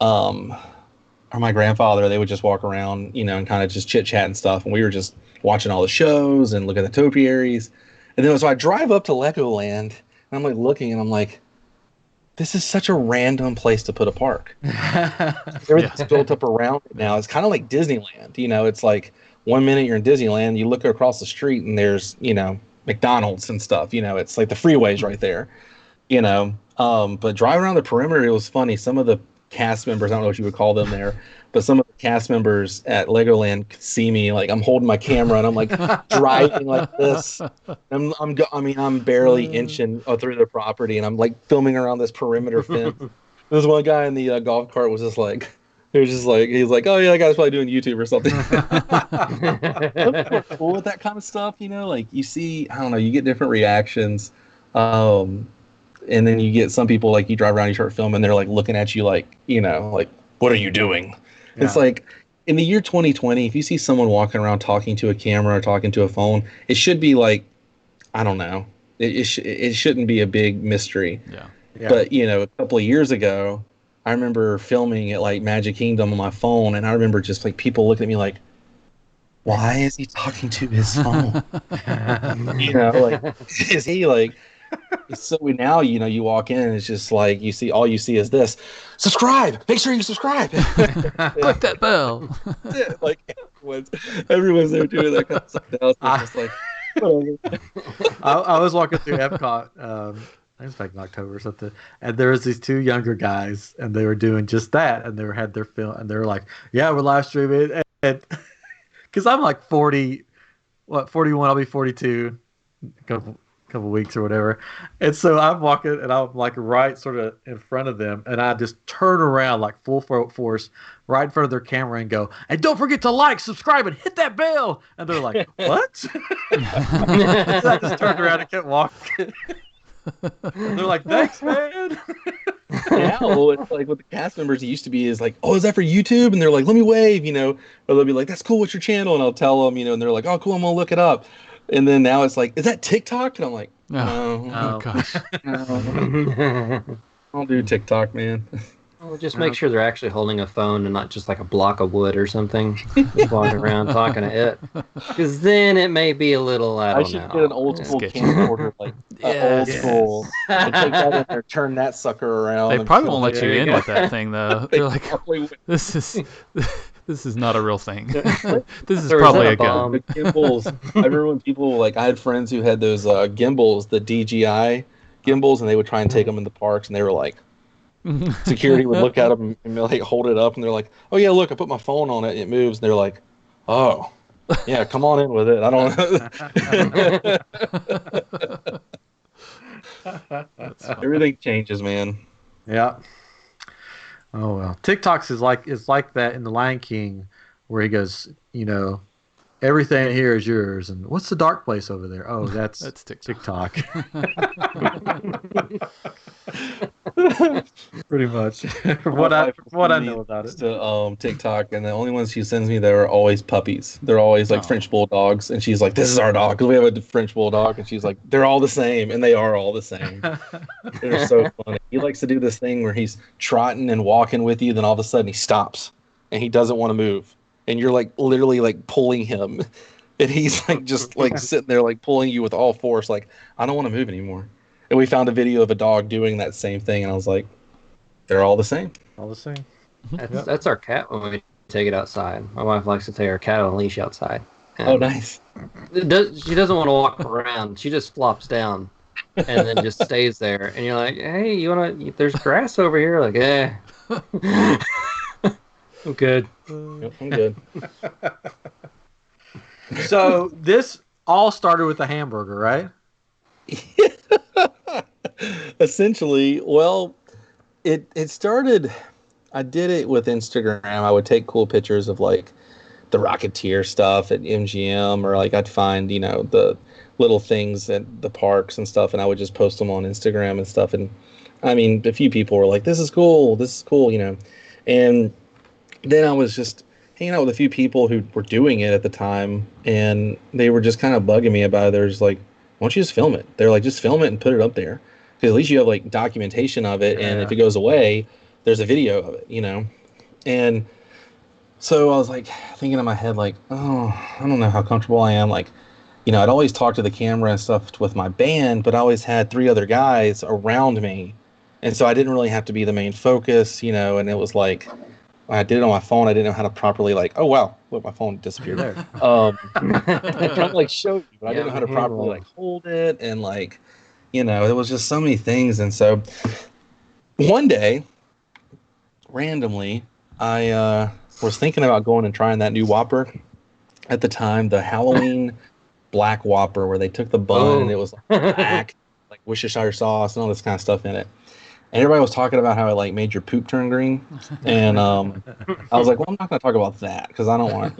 or my grandfather. They would just walk around, and kind of just chit-chat and stuff, and we were just watching all the shows and looking at the topiaries. And then so I drive up to Legoland, and I'm like looking, and I'm like, this is such a random place to put a park. Everything's built up around it now. It's kind of like Disneyland. It's like 1 minute you're in Disneyland, you look across the street and there's, McDonald's and stuff. It's like the freeway's right there. But driving around the perimeter, it was funny. Some of the cast members, I don't know what you would call them there, but some of the cast members at Legoland could see me, like I'm holding my camera and I'm like driving like this. I'm barely inching through the property, and I'm like filming around this perimeter fence. There's one guy in the golf cart was just like, he's like, oh yeah, that guy's probably doing YouTube or something. People are cool with that kind of stuff, like you see, I don't know, you get different reactions. And then you get some people, like, you drive around, you start filming, they're like looking at you like, like, what are you doing? Yeah. It's like, in the year 2020, if you see someone walking around talking to a camera or talking to a phone, it should be like, I don't know, it shouldn't be a big mystery. Yeah. But a couple of years ago, I remember filming at like Magic Kingdom on my phone, and I remember just like people looking at me like, why is he talking to his phone? Like, is he like? So now you walk in and it's just like all you see is this. Subscribe. Make sure you subscribe. Click that bell. Like everyone's there doing that kind of stuff now. So it's just like. I was walking through Epcot. I think it was back in October or something, and there was these two younger guys, and they were doing just that, and they had their film, and they were like, "Yeah, we're live streaming," and because I'm like 41, I'll be 42, couple weeks or whatever, and so I'm walking, and I'm like right sort of in front of them, and I just turn around like full force right in front of their camera and go, and don't forget to like, subscribe, and hit that bell. And they're like, what? And I just turned around and kept walking. They're like, thanks, man. Now it's like with the cast members, it used to be is like, oh, is that for YouTube? And they're like, let me wave, or they'll be like, that's cool, what's your channel? And I'll tell them, and they're like, oh, cool, I'm gonna look it up. And then now it's like, is that TikTok? And I'm like, no. Oh gosh. No. I'll do TikTok, man. Well, just make sure they're actually holding a phone and not just like a block of wood or something, walking around talking to it. Because then it may be a little, I don't know. Get an old school camcorder, like old school. And take that in there, turn that sucker around. They probably won't let you in with that thing, though. They're like, this is not a real thing. This is probably a gun. The gimbals. I remember when people, like, I had friends who had those gimbals, the DJI gimbals, and they would try and take them in the parks, and they were like, security would look at them and like hold it up, and they're like, oh yeah, look, I put my phone on it and it moves. And they're like, oh yeah, come on in with it. I don't know. Everything changes, man. Yeah. Oh well. TikToks is like that in The Lion King, where he goes, everything here is yours, and what's the dark place over there? Oh, that's TikTok. Pretty much. What I know about it. To TikTok, and the only ones she sends me that are always puppies. They're always like French bulldogs, and she's like, "This is our dog," because we have a French bulldog, and she's like, "They're all the same," and they are all the same. They're so funny. He likes to do this thing where he's trotting and walking with you, then all of a sudden he stops, and he doesn't want to move, and you're like literally like pulling him, and he's like just like sitting there like pulling you with all force, like, "I don't want to move anymore." And we found a video of a dog doing that same thing, and I was like, they're all the same. All the same. That's our cat when we take it outside. My wife likes to take our cat on a leash outside. Oh, nice. She doesn't want to walk around. She just flops down and then just stays there. And you're like, "Hey, you want to? There's grass over here." Like, I'm good. Yep, I'm good. So this all started with a hamburger, right? Essentially, well, it started. I did it with Instagram. I would take cool pictures of like the Rocketeer stuff at MGM, or like I'd find the little things at the parks and stuff, and I would just post them on Instagram and stuff. And I mean, a few people were like, "This is cool, and then I was just hanging out with a few people who were doing it at the time, and they were just kind of bugging me about it. There's like, "Why don't you just film it?" They're like, "Just film it and put it up there, because at least you have like documentation of it, and if it goes away, there's a video of it, And so I was like thinking in my head, like, oh, I don't know how comfortable I am. Like, I'd always talk to the camera and stuff with my band, but I always had 3 other guys around me, and so I didn't really have to be the main focus, and it was like, when I did it on my phone, I didn't know how to properly, like, oh wow, look, my phone disappeared there. I'm trying to like show you, but I didn't know how to properly like hold it, and like, there was just so many things. And so one day, randomly, I was thinking about going and trying that new Whopper. At the time, the Halloween black Whopper, where they took the bun and it was like black, like Worcestershire sauce and all this kind of stuff in it. And everybody was talking about how it like made your poop turn green. And I was like, well, I'm not going to talk about that because I don't want,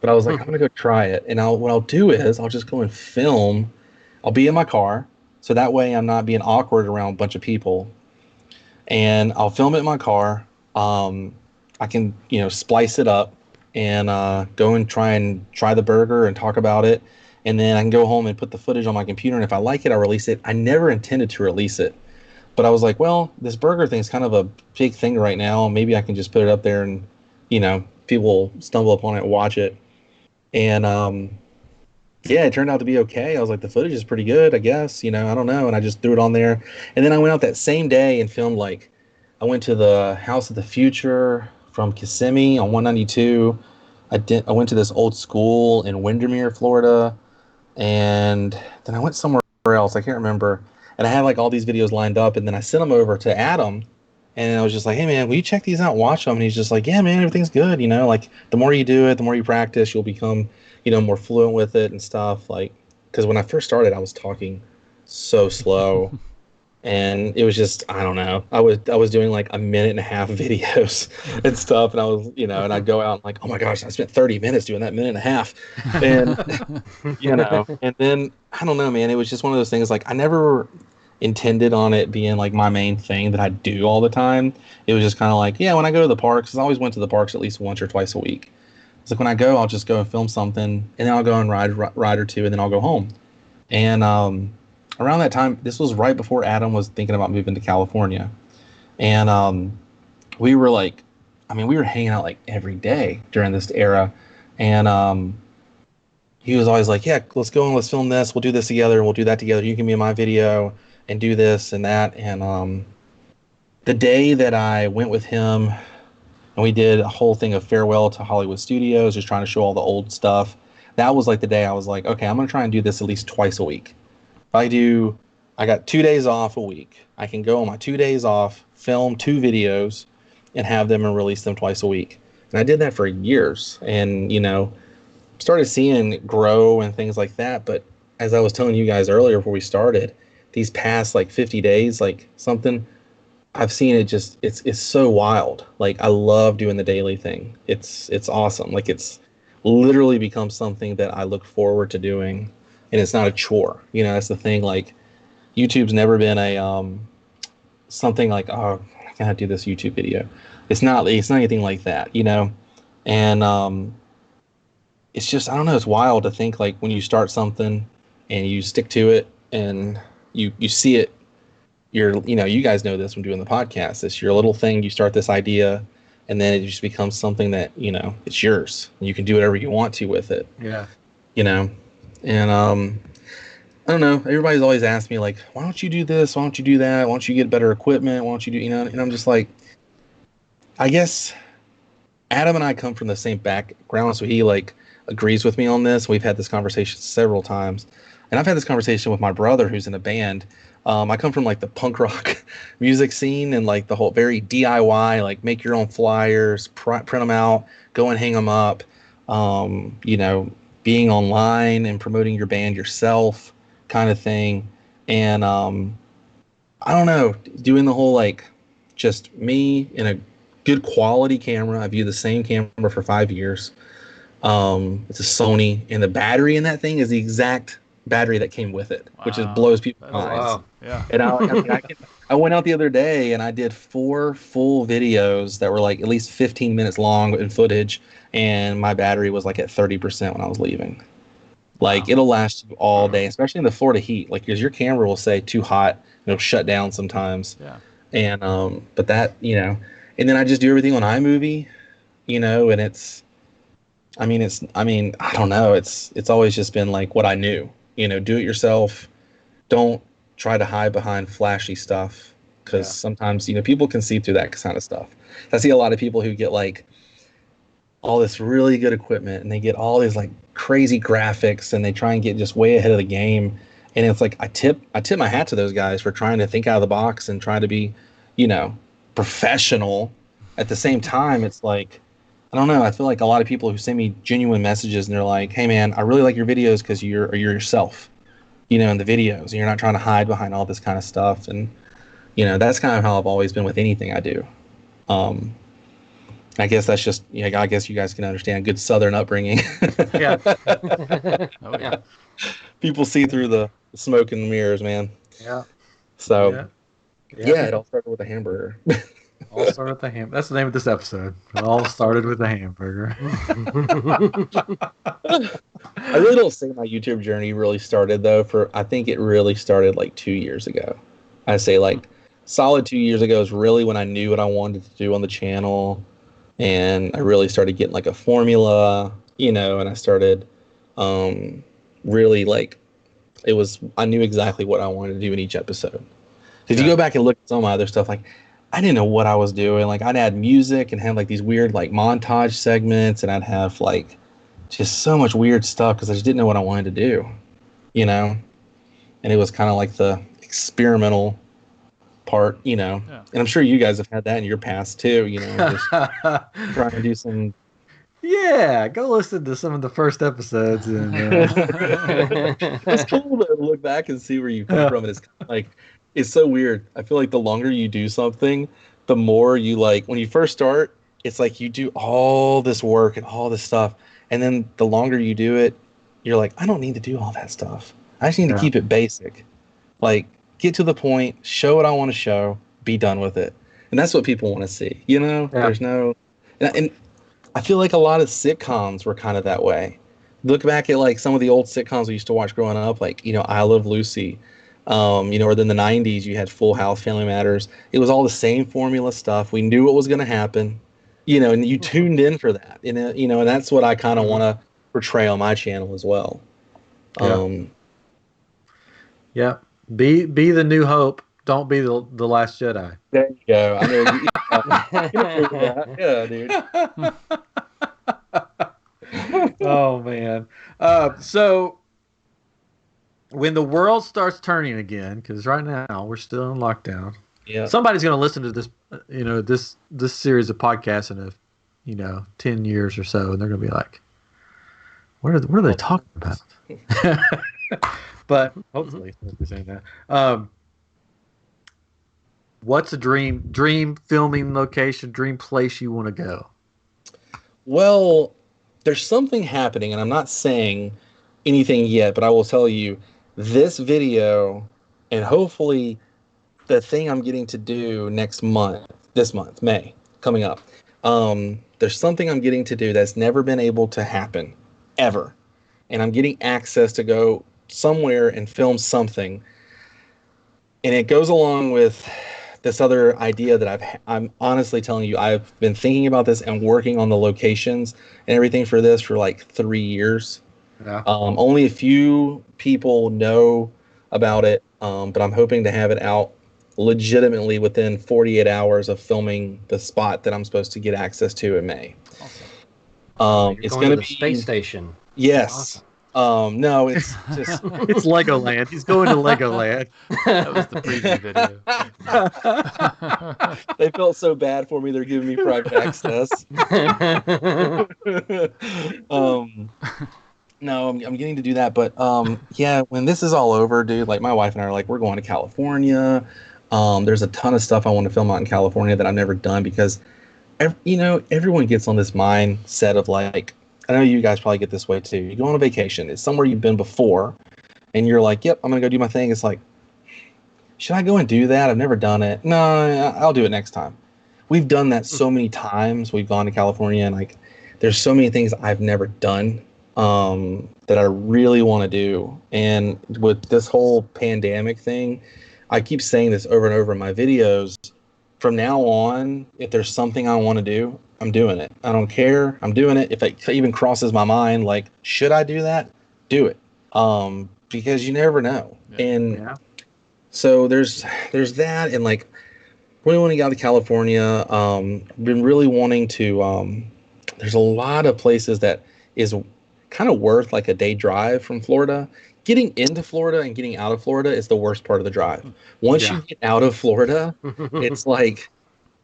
But I was like, I'm going to go try it. And what I'll do is I'll just go and film. I'll be in my car, so that way I'm not being awkward around a bunch of people. And I'll film it in my car. I can, splice it up and go and try the burger and talk about it. And then I can go home and put the footage on my computer. And if I like it, I'll release it. I never intended to release it. But I was like, well, this burger thing is kind of a big thing right now. Maybe I can just put it up there and, people stumble upon it and watch it. And, it turned out to be okay. I was like, the footage is pretty good, I guess. I don't know. And I just threw it on there. And then I went out that same day and filmed, like, I went to the House of the Future from Kissimmee on 192. I went to this old school in Windermere, Florida. And then I went somewhere else. I can't remember. And I had like all these videos lined up, and then I sent them over to Adam, and I was just like, "Hey man, will you check these out, watch them?" And he's just like, "Yeah man, everything's good, like the more you do it, the more you practice, you'll become, more fluent with it and stuff." Like, because when I first started, I was talking so slow, and it was just, I don't know, I was doing like a 1.5 minute videos and stuff, and I was, and I'd go out and like, oh my gosh, I spent 30 minutes doing that 1.5 minutes, and and then I don't know, man, it was just one of those things. Like, I never intended on it being like my main thing that I do all the time. It was just kind of like, yeah, when I go to the parks, I always went to the parks at least once or twice a week. It's like when I go, I'll just go and film something, and then I'll go and ride or two, and then I'll go home. And around that time, this was right before Adam was thinking about moving to California, and we were like, we were hanging out like every day during this era, and he was always like, yeah, let's go and let's film this. We'll do this together, and we'll do that together. You can be in my video and do this and that. And the day that I went with him and we did a whole thing of farewell to Hollywood Studios, just trying to show all the old stuff, that was like the day I was like, okay, I'm going to try and do this at least twice a week. I got 2 days off a week. I can go on my 2 days off, film 2 videos, and have them and release them twice a week. And I did that for years, and, started seeing it grow and things like that. But as I was telling you guys earlier before we started, these past like 50 days, like something, I've seen it just, it's so wild. Like, I love doing the daily thing. It's awesome. Like, it's literally become something that I look forward to doing, and it's not a chore. That's the thing. Like, YouTube's never been something like, oh, I gotta do this YouTube video. It's not anything like that, you know? And it's just, I don't know, it's wild to think like when you start something and you stick to it and you see it, you guys know this from doing the podcast. It's your little thing. You start this idea and then it just becomes something that, it's yours. You can do whatever you want to with it. Yeah. And I don't know. Everybody's always asked me like, why don't you do this? Why don't you do that? Why don't you get better equipment? Why don't you do, and I'm just like, I guess Adam and I come from the same background. So he like agrees with me on this. We've had this conversation several times, and I've had this conversation with my brother who's in a band. I come from like the punk rock music scene and like the whole very DIY, like make your own flyers, print them out, go and hang them up. Being online and promoting your band yourself kind of thing. And I don't know, doing the whole like just me in a good quality camera. I've used the same camera for 5 years. It's a Sony, and the battery in that thing is the exact battery that came with it, which just blows people's minds. Wow. Yeah. And I went out the other day and I did 4 full videos that were like at least 15 minutes long in footage, and my battery was like at 30% when I was leaving. Like, it'll last you all day, especially in the Florida heat. Like, because your camera will say too hot, and it'll shut down sometimes. Yeah. And but that, and then I just do everything on iMovie, and I don't know. It's always just been like what I knew, do it yourself. Don't try to hide behind flashy stuff, because sometimes, people can see through that kind of stuff. I see a lot of people who get like all this really good equipment and they get all these like crazy graphics and they try and get just way ahead of the game. And it's like, I tip my hat to those guys for trying to think out of the box and try to be, professional. At the same time, it's like, I don't know. I feel like a lot of people who send me genuine messages and they're like, hey man, I really like your videos because you're yourself, in the videos, and you're not trying to hide behind all this kind of stuff. And, that's kind of how I've always been with anything I do. I guess that's just, I guess you guys can understand good Southern upbringing. Yeah. Oh yeah. People see through the smoke and the mirrors, man. Yeah. So, yeah, it all started with a hamburger. All started with the ham. That's the name of this episode. It all started with a hamburger. I really don't say my YouTube journey really started, though. I think it really started like 2 years ago. I say like solid 2 years ago is really when I knew what I wanted to do on the channel. And I really started getting like a formula, and I started really like, I knew exactly what I wanted to do in each episode. If you go back and look at some of my other stuff, like I didn't know what I was doing. Like I'd add music and have like these weird like montage segments, and I'd have like just so much weird stuff because I just didn't know what I wanted to do, and it was kind of like the experimental part, and I'm sure you guys have had that in your past too, just trying to do some. Yeah, go listen to some of the first episodes. And, it's cool to look back and see where you come from. And it's like, it's so weird. I feel like the longer you do something, the more you like, when you first start, it's like you do all this work and all this stuff. And then the longer you do it, you're like, I don't need to do all that stuff. I just need to keep it basic. Like, get to the point, show what I want to show, be done with it. And that's what people want to see, There's no... And I feel like a lot of sitcoms were kind of that way. Look back at like some of the old sitcoms we used to watch growing up, like, I Love Lucy, or then the 90s, you had Full House, Family Matters. It was all the same formula stuff. We knew what was going to happen, and you tuned in for that. And that's what I kind of want to portray on my channel as well. Yeah. Be the New Hope. Don't be the Last Jedi. There you go. I know. Yeah, dude. Oh man. So when the world starts turning again, because right now we're still in lockdown. Yeah. Somebody's going to listen to this, this series of podcasts in 10 years or so, and they're going to be like, what are they talking about? But hopefully they're saying that. What's a dream filming location, dream place you want to go? Well, there's something happening, and I'm not saying anything yet, but I will tell you this video, and hopefully the thing I'm getting to do this month, May, coming up. There's something I'm getting to do that's never been able to happen, ever. And I'm getting access to go somewhere and film something. And it goes along with this other idea that I'm honestly telling you, I've been thinking about this and working on the locations and everything for this for like 3 years. Yeah. Only a few people know about it, but I'm hoping to have it out legitimately within 48 hours of filming the spot that I'm supposed to get access to in May. Awesome. It's going going to be space station. Yes. Awesome. No, it's just It's Legoland. He's going to Legoland. That was the preview video. They felt so bad for me. They're giving me private access. No, I'm getting to do that, but yeah, when this is all over, dude, like my wife and I are like, we're going to California. There's a ton of stuff I want to film out in California that I've never done because, everyone gets on this mindset of like, I know you guys probably get this way too. You go on a vacation, it's somewhere you've been before, and you're like, yep, I'm gonna go do my thing. It's like, should I go and do that? I've never done it. No, I'll do it next time. We've done that so many times. We've gone to California, and like, there's so many things I've never done that I really want to do. And with this whole pandemic thing, I keep saying this over and over in my videos. From now on, if there's something I want to do, I'm doing it. I don't care. I'm doing it. If it even crosses my mind, like, should I do that? Do it. Because you never know. Yeah. And so there's that. And like, really want to get out to California. Been really wanting to, there's a lot of places that is kind of worth like a day drive from Florida. Getting into Florida and getting out of Florida is the worst part of the drive. Once you get out of Florida, it's like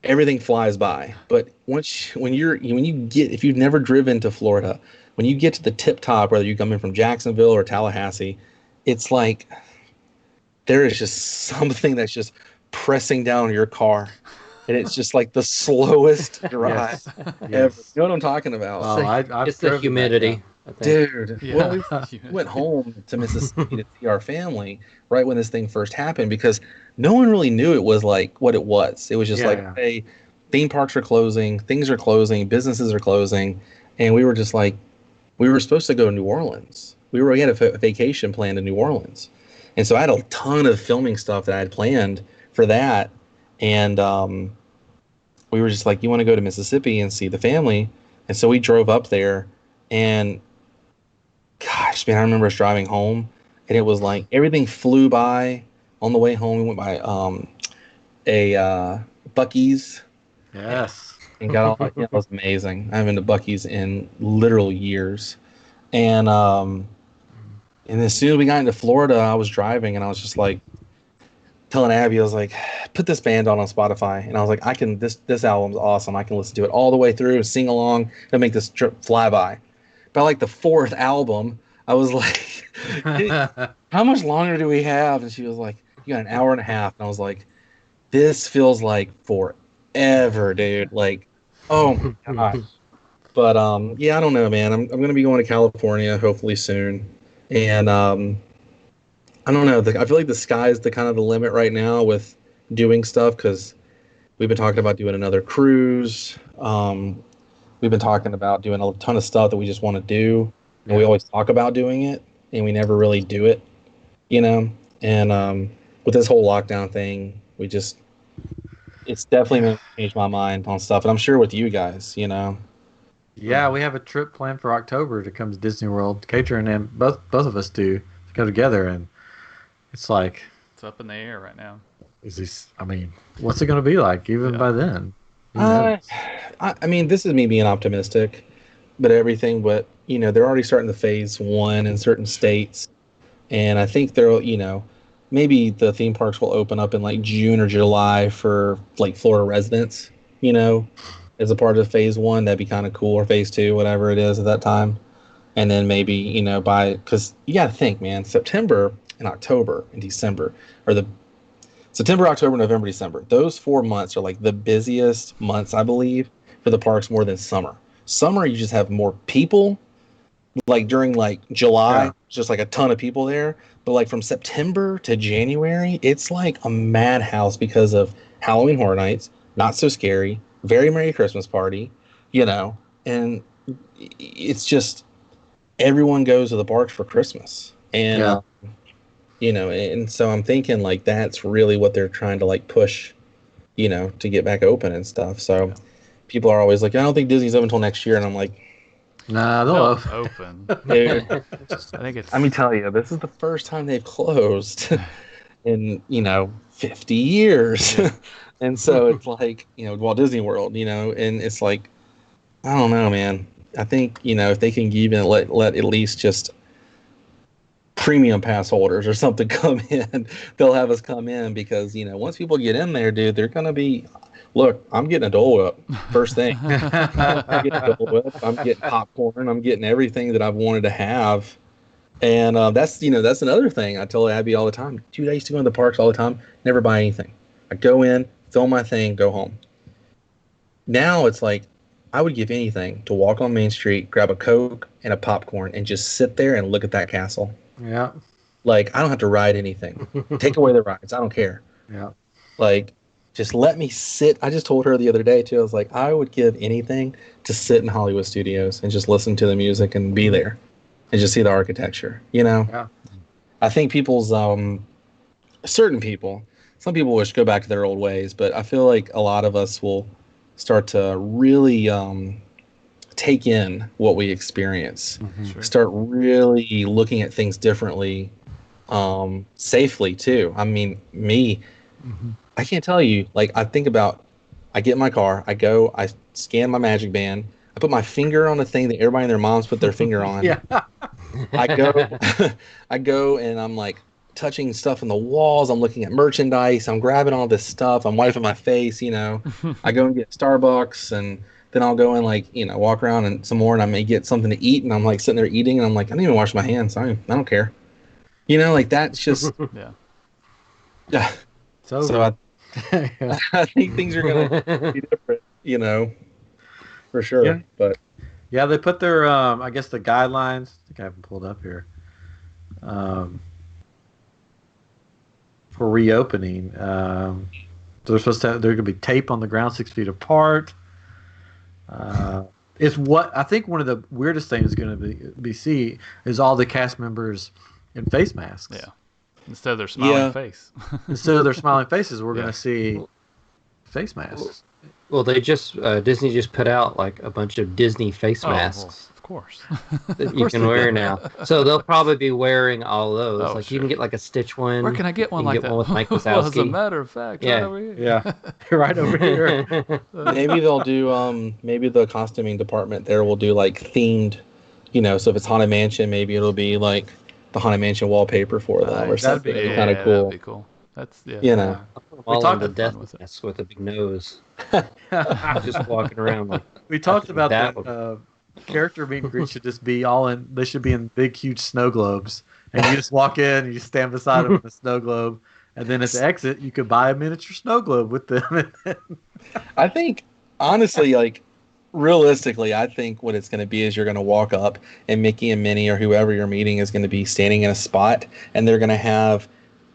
everything flies by. But if you've never driven to Florida, when you get to the tip top, whether you come in from Jacksonville or Tallahassee, it's like there is just something that's just pressing down your car. And it's just like the slowest drive ever. You know what I'm talking about? Oh, it's the humidity. Dude, well, we went home to Mississippi to see our family right when this thing first happened because no one really knew it was like what it was. It was just hey, theme parks are closing, things are closing, businesses are closing, and we were just like, we were supposed to go to New Orleans. We had a vacation planned in New Orleans, and so I had a ton of filming stuff that I had planned for that, and we were just like, you want to go to Mississippi and see the family, and so we drove up there, and gosh, man, I remember us driving home, and it was like everything flew by on the way home. We went by a Buc-ee's. Yes. And got all it was amazing. I haven't been to Buc-ee's in literal years. And as soon as we got into Florida, I was driving, and I was just like telling Abby, I was like, put this band on Spotify. And I was like, this album's awesome. I can listen to it all the way through, sing along, and make this trip fly by. By like the fourth album, I was like, how much longer do we have? And she was like, you got an hour and a half. And I was like, this feels like forever, dude. Like, oh my gosh. But yeah, I don't know, man. I'm going to be going to California hopefully soon. And I don't know. I feel like the sky's the kind of the limit right now with doing stuff because we've been talking about doing another cruise. We've been talking about doing a ton of stuff that we just want to do. And we always talk about doing it, and we never really do it, And with this whole lockdown thing, it's definitely made me change my mind on stuff. And I'm sure with you guys, Yeah, we have a trip planned for October to come to Disney World. Katrin and both of us do to go together, and it's like it's up in the air right now. What's it going to be like even by then? I mean, this is me being optimistic, but they're already starting the phase 1 in certain states, and I think maybe the theme parks will open up in like June or July for like Florida residents, as a part of phase 1. That'd be kind of cool, or phase 2, whatever it is at that time. And then maybe, because you got to think, man, September and October and December are September, October, November, December. Those 4 months are like the busiest months, I believe, for the parks more than summer. Summer, you just have more people. Like during like July, just like a ton of people there. But like from September to January, it's like a madhouse because of Halloween Horror Nights, Not So Scary, Very Merry Christmas Party, and it's just everyone goes to the parks for Christmas. And, and so I'm thinking like that's really what they're trying to like push, to get back open and stuff. So people are always like, I don't think Disney's open until next year. And I'm like, nah, they'll open. Dude, I think it's. Let me tell you, this is the first time they've closed in 50 years, and so it's like Walt Disney World, and it's like I don't know, man. I think if they can even let at least just premium pass holders or something come in, they'll have us come in because once people get in there, dude, they're gonna be. Look, I'm getting a Dole Whip first thing. I'm getting a Dole Whip. I'm getting popcorn. I'm getting everything that I've wanted to have, and that's another thing I tell Abby all the time. Dude, I used to go in the parks all the time, never buy anything. I go in, film my thing, go home. Now it's like I would give anything to walk on Main Street, grab a Coke and a popcorn, and just sit there and look at that castle. Yeah. Like I don't have to ride anything. Take away the rides. I don't care. Yeah. Like. Just let me sit. I just told her the other day, too. I was like, I would give anything to sit in Hollywood Studios and just listen to the music and be there and just see the architecture, Yeah. I think certain people, some people wish to go back to their old ways, but I feel like a lot of us will start to really take in what we experience, start really looking at things differently, safely, too. I mean, me... I can't tell you. Like, I get in my car, I go, I scan my Magic Band, I put my finger on the thing that everybody and their moms put their finger on. Yeah. I go and I'm like touching stuff on the walls. I'm looking at merchandise. I'm grabbing all this stuff. I'm wiping my face, I go and get Starbucks and then I'll go and walk around and some more and I may get something to eat and I'm like sitting there eating and I'm like, I didn't even wash my hands. I don't care. Like that's just, yeah. So I think things are going to be different, for sure. Yeah. But yeah, they put their, I guess the guidelines. I think I have them pulled up here. For reopening, so they're supposed to. They're going to be tape on the ground 6 feet apart. It's what I think one of the weirdest things is going to be see is all the cast members in face masks. Yeah. Instead of their smiling face. Instead of their smiling faces, we're going to see face masks. Well, they just Disney just put out like a bunch of Disney face masks. Well, of course. That you can wear now. So they'll probably be wearing all those. You can get like a Stitch one. Where can I get one like that? One with Mike Wazowski. Well, as a matter of fact, right over here. Yeah, right over here. Maybe they'll do. Maybe the costuming department there will do like themed. So if it's Haunted Mansion, maybe it'll be like the Haunted Mansion wallpaper for them or something. That'd be kind of cool. That'd be cool. That's We talked about death mask with a big nose. Just walking around. Like, we talked about that. Character meet and greet should just be they should be in big, huge snow globes. And you just walk in and you stand beside them in a snow globe. And then at the exit, you could buy a miniature snow globe with them. I think, honestly, realistically, I think what it's going to be is you're going to walk up and Mickey and Minnie or whoever you're meeting is going to be standing in a spot and they're going to have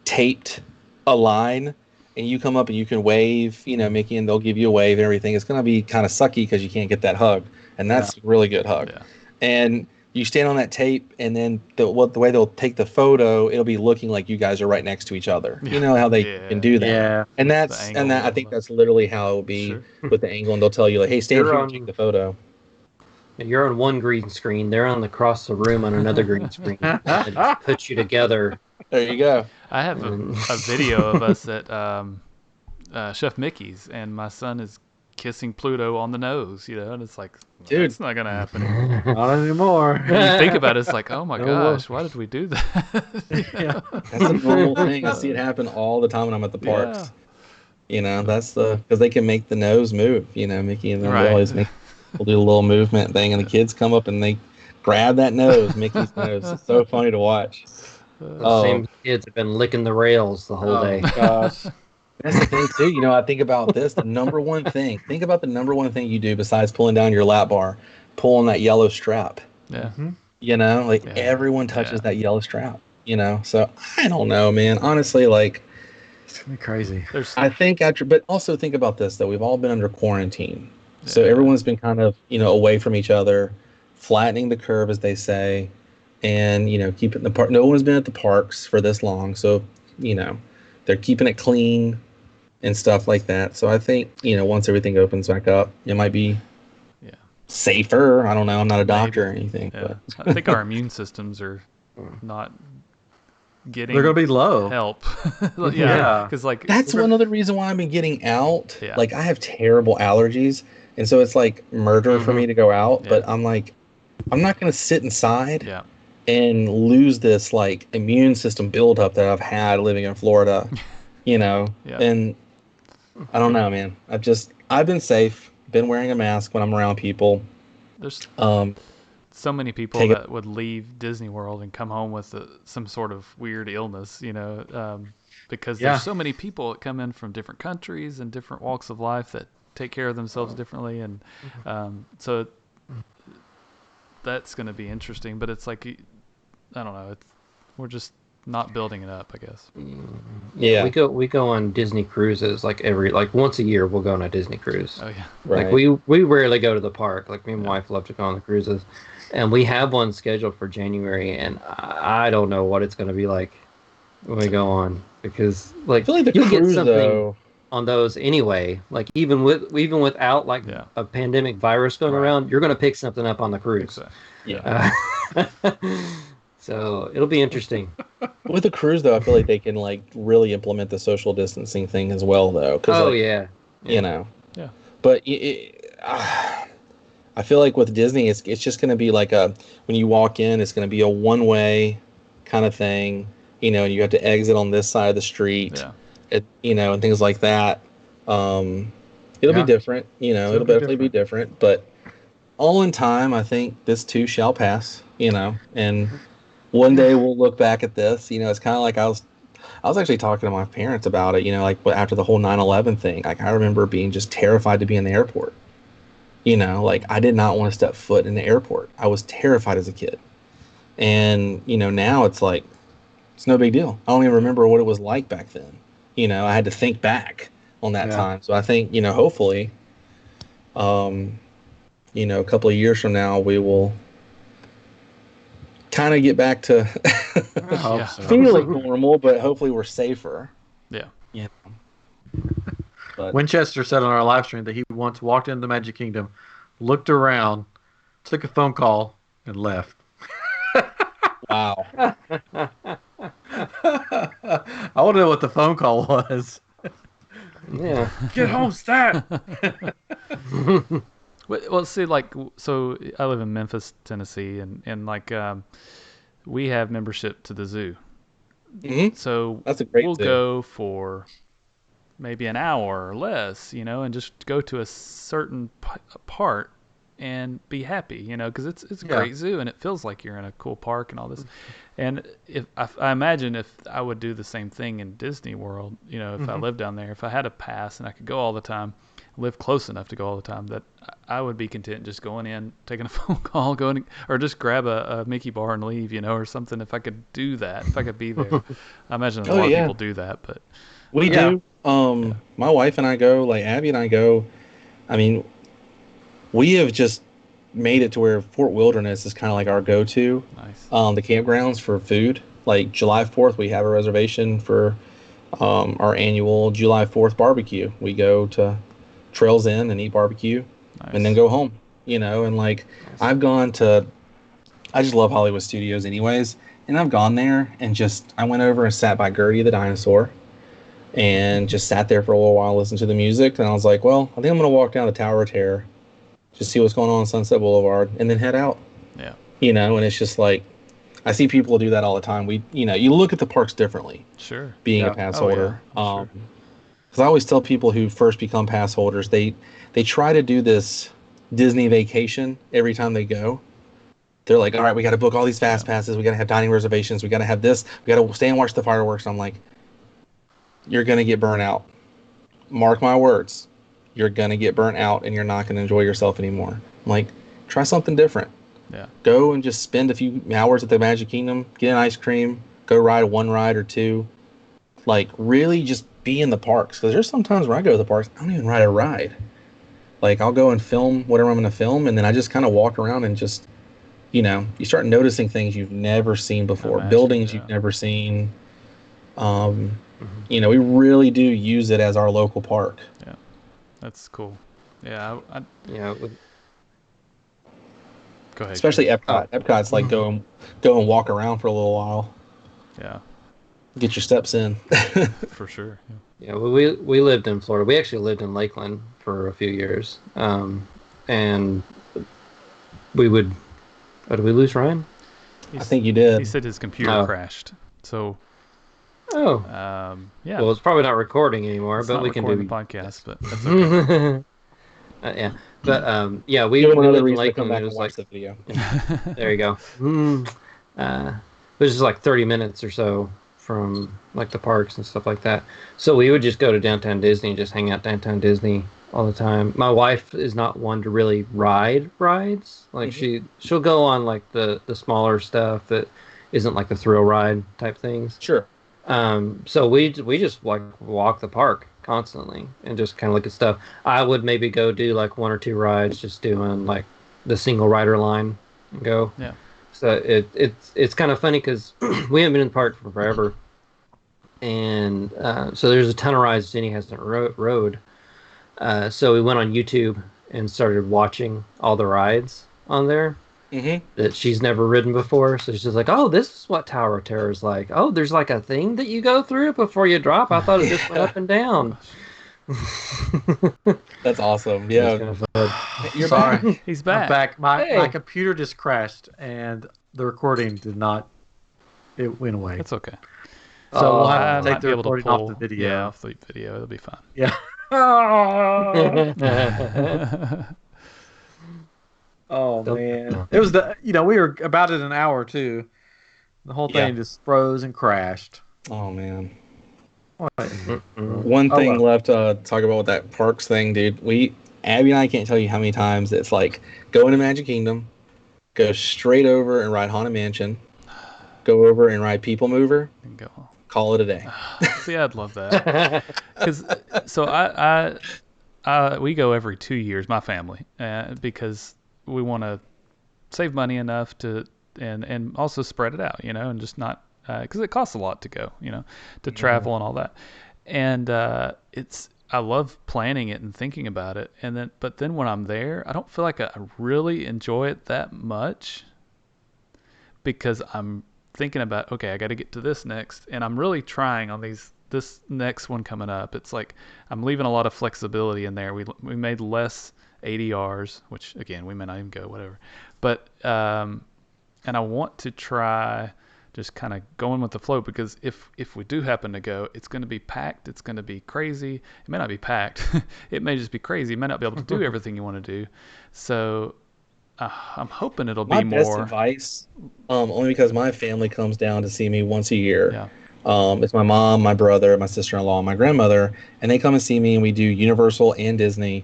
taped a line and you come up and you can wave, Mickey, and they'll give you a wave and everything. It's going to be kind of sucky because you can't get that hug. And that's a really good hug. Yeah. And you stand on that tape and then the way they'll take the photo, it'll be looking like you guys are right next to each other. You know how they can do that. Yeah. And I think that's literally how it'll be with the angle. And they'll tell you like, hey, stand here and take the photo. You're on one green screen. They're across the room on another green screen. It just puts you together. There you go. I have a video of us at Chef Mickey's, and my son is kissing Pluto on the nose, and it's like, dude, it's not going to happen anymore. Not anymore. When you think about it, it's like, oh my gosh, why did we do that? That's a normal thing. I see it happen all the time when I'm at the parks. That's because they can make the nose move, Mickey and them always we'll do a little movement thing, and the kids come up and they grab that nose, Mickey's nose. It's so funny to watch. The same kids have been licking the rails the whole day. Gosh. That's the thing too. I think about this. Think about the number one thing you do besides pulling down your lap bar, pulling that yellow strap. Yeah. You know, like everyone touches that yellow strap. You know, so I don't know, man. Honestly, like, it's gonna be crazy. I think but also think about this though. We've all been under quarantine, so everyone's been kind of away from each other, flattening the curve, as they say, and keeping the park. No one's been at the parks for this long, so they're keeping it clean and stuff like that. So I think once everything opens back up, it might be safer. I don't know. I'm not a doctor or anything. Yeah. But I think our immune systems are not getting. They're gonna be low. Help. Because like that's one other reason why I've been getting out. Like I have terrible allergies, and so it's like murder for me to go out. But I'm like, I'm not gonna sit inside. And lose this like immune system buildup that I've had living in Florida, and I don't know, man. I've been safe, been wearing a mask when I'm around people. There's so many people that would leave Disney World and come home with some sort of weird illness, because there's so many people that come in from different countries and different walks of life that take care of themselves differently, and so that's going to be interesting. But it's like, I don't know. We're just not building it up, I guess. Yeah, we go on Disney cruises like once a year. We'll go on a Disney cruise. Oh yeah, right. Like we rarely go to the park. Like me and my wife love to go on the cruises, and we have one scheduled for January, and I don't know what it's going to be like when we go on, because like I feel like you'll get something on those anyway. Like even without like a pandemic virus going around, you're going to pick something up on the cruise. Yeah. So it'll be interesting. With a cruise, though, I feel like they can like really implement the social distancing thing as well, though. Yeah. Yeah. But I feel like with Disney, it's just going to be like when you walk in, it's going to be a one-way kind of thing, and you have to exit on this side of the street, and things like that. It'll be different, it'll definitely be different, but all in time, I think this too shall pass, and one day we'll look back at this, it's kind of like I was actually talking to my parents about it, like after the whole 9/11 thing. Like I remember being just terrified to be in the airport. Like I did not want to step foot in the airport. I was terrified as a kid. And, now it's like, it's no big deal. I don't even remember what it was like back then. I had to think back on that time. So I think, hopefully, a couple of years from now, we will kind of get back to feeling normal, but hopefully we're safer. Yeah. But Winchester said on our live stream that he once walked into the Magic Kingdom, looked around, took a phone call, and left. Wow. I want to know what the phone call was. Yeah. Get home, stat. Well, see, like, so I live in Memphis, Tennessee, and like, we have membership to the zoo. Mm-hmm. So that's a great we'll zoo. go for maybe an hour or less, and just go to a certain part and be happy, because it's a great zoo and it feels like you're in a cool park and all this. And if I imagine if I would do the same thing in Disney World, if I lived down there, if I had a pass and I could go all the time, live close enough to go all the time, that I would be content just going in, taking a phone call, or just grab a Mickey bar and leave, or something. If I could do that, if I could be there, I imagine a lot of people do that, but we do. My wife and I go, like Abby and I go. I mean, we have just made it to where Fort Wilderness is kind of like our go-to. Nice. The campgrounds for food. Like July 4th, we have a reservation for our annual July 4th barbecue. We go to Trails Inn and eat barbecue, and then go home. And like I just love Hollywood Studios anyways, and I've gone there and I went over and sat by Gertie the dinosaur and just sat there for a little while, listened to the music, and I was like, well, I think I'm gonna walk down the Tower of Terror, just see what's going on Sunset Boulevard, and then head out. Yeah. And it's just like, I see people do that all the time. You look at the parks differently. Sure. Being a pass holder. Sure. Because I always tell people who first become pass holders, they try to do this Disney vacation every time they go. They're like, all right, we got to book all these fast passes. We got to have dining reservations. We got to have this. We got to stay and watch the fireworks. And I'm like, you're going to get burnt out. Mark my words. You're going to get burnt out and you're not going to enjoy yourself anymore. I'm like, try something different. Yeah. Go and just spend a few hours at the Magic Kingdom, get an ice cream, go ride one ride or two. Like, really just be in the parks. Because there's sometimes when I go to the parks, I don't even ride a ride. Like, I'll go and film whatever I'm going to film, and then I just kind of walk around and just, you start noticing things you've never seen before, buildings you've never seen. We really do use it as our local park. Yeah, that's cool. Yeah, Go ahead. Especially Epcot. Epcot's like go and walk around for a little while. Yeah. Get your steps in. For sure. Yeah, well, we lived in Florida. We actually lived in Lakeland for a few years. And we would... Oh, did we lose Ryan? I think you did. He said his computer crashed. So... yeah. Well, it's probably not recording anymore, but we can do the podcast, but that's okay. Yeah. But we another lived reason in to come back Lakeland. and watch the video. There you go. It was just like 30 minutes or so from like the parks and stuff like that. So we would just go to downtown Disney and just hang out downtown Disney all the time. My wife is not one to really ride rides. Like she'll go on like the smaller stuff that isn't like the thrill ride type things. Sure. So we just like walk the park constantly and just kind of look at stuff. I would maybe go do like one or two rides, just doing like the single rider line and go. Yeah. So it's kind of funny because we haven't been in the park for forever, and so there's a ton of rides Jenny hasn't rode. So we went on YouTube and started watching all the rides on there. That she's never ridden before. So she's like, oh, this is what Tower of Terror is like. Oh, there's like a thing that you go through before you drop. I thought it just went up and down. That's awesome. Yeah. Kind of fun. You're sorry. He's back. I'm back. My computer just crashed and the recording did not. It went away. It's okay. So we'll have to take might the be able to recording pull, off the video. Yeah, off the video. It'll be fine. Yeah. Oh man, it was we were about at an hour too. The whole thing just froze and crashed. Oh man. What? One thing left to talk about with that parks thing, dude. Abby and I can't tell you how many times it's like go into Magic Kingdom, go straight over and ride Haunted Mansion, go over and ride People Mover, and go call it a day. See, I'd love that. We go every 2 years, my family, because we want to save money enough to and also spread it out, and just not because it costs a lot to go, to travel and all that. And I love planning it and thinking about it, but then when I'm there, I don't feel like I really enjoy it that much because I'm thinking about, okay, I got to get to this next, and I'm really trying on this next one coming up. It's like I'm leaving a lot of flexibility in there. We made less ADRs, which again we may not even go, whatever. But and I want to try just kind of going with the flow because if we do happen to go, it's going to be packed. It's going to be crazy. It may not be packed. It may just be crazy. You may not be able to do everything you want to do. So I'm hoping it'll be more. My best advice, only because my family comes down to see me once a year. Yeah. It's my mom, my brother, my sister-in-law, and my grandmother, and they come and see me, and we do Universal and Disney.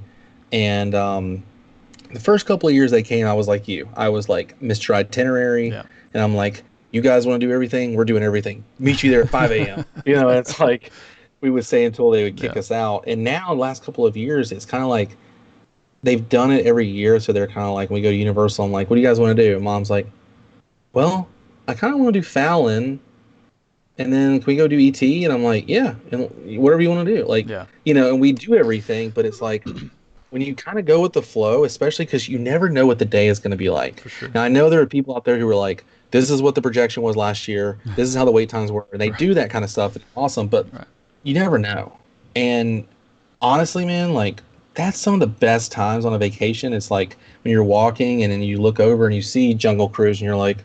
And the first couple of years they came, I was like you. I was like Mr. Itinerary, and I'm like, you guys want to do everything? We're doing everything. Meet you there at 5 a.m. It's like we would say until they would kick us out. And now, the last couple of years, it's kind of like they've done it every year. So they're kind of like, when we go to Universal, I'm like, what do you guys want to do? And Mom's like, well, I kind of want to do Fallon. And then can we go do ET? And I'm like, yeah, and whatever you want to do. Like, and we do everything, but it's like when you kind of go with the flow, especially because you never know what the day is going to be like. For sure. Now, I know there are people out there who are like, this is what the projection was last year. This is how the wait times were. And they do that kind of stuff. It's awesome, but you never know. And honestly, man, like that's some of the best times on a vacation. It's like when you're walking and then you look over and you see Jungle Cruise and you're like,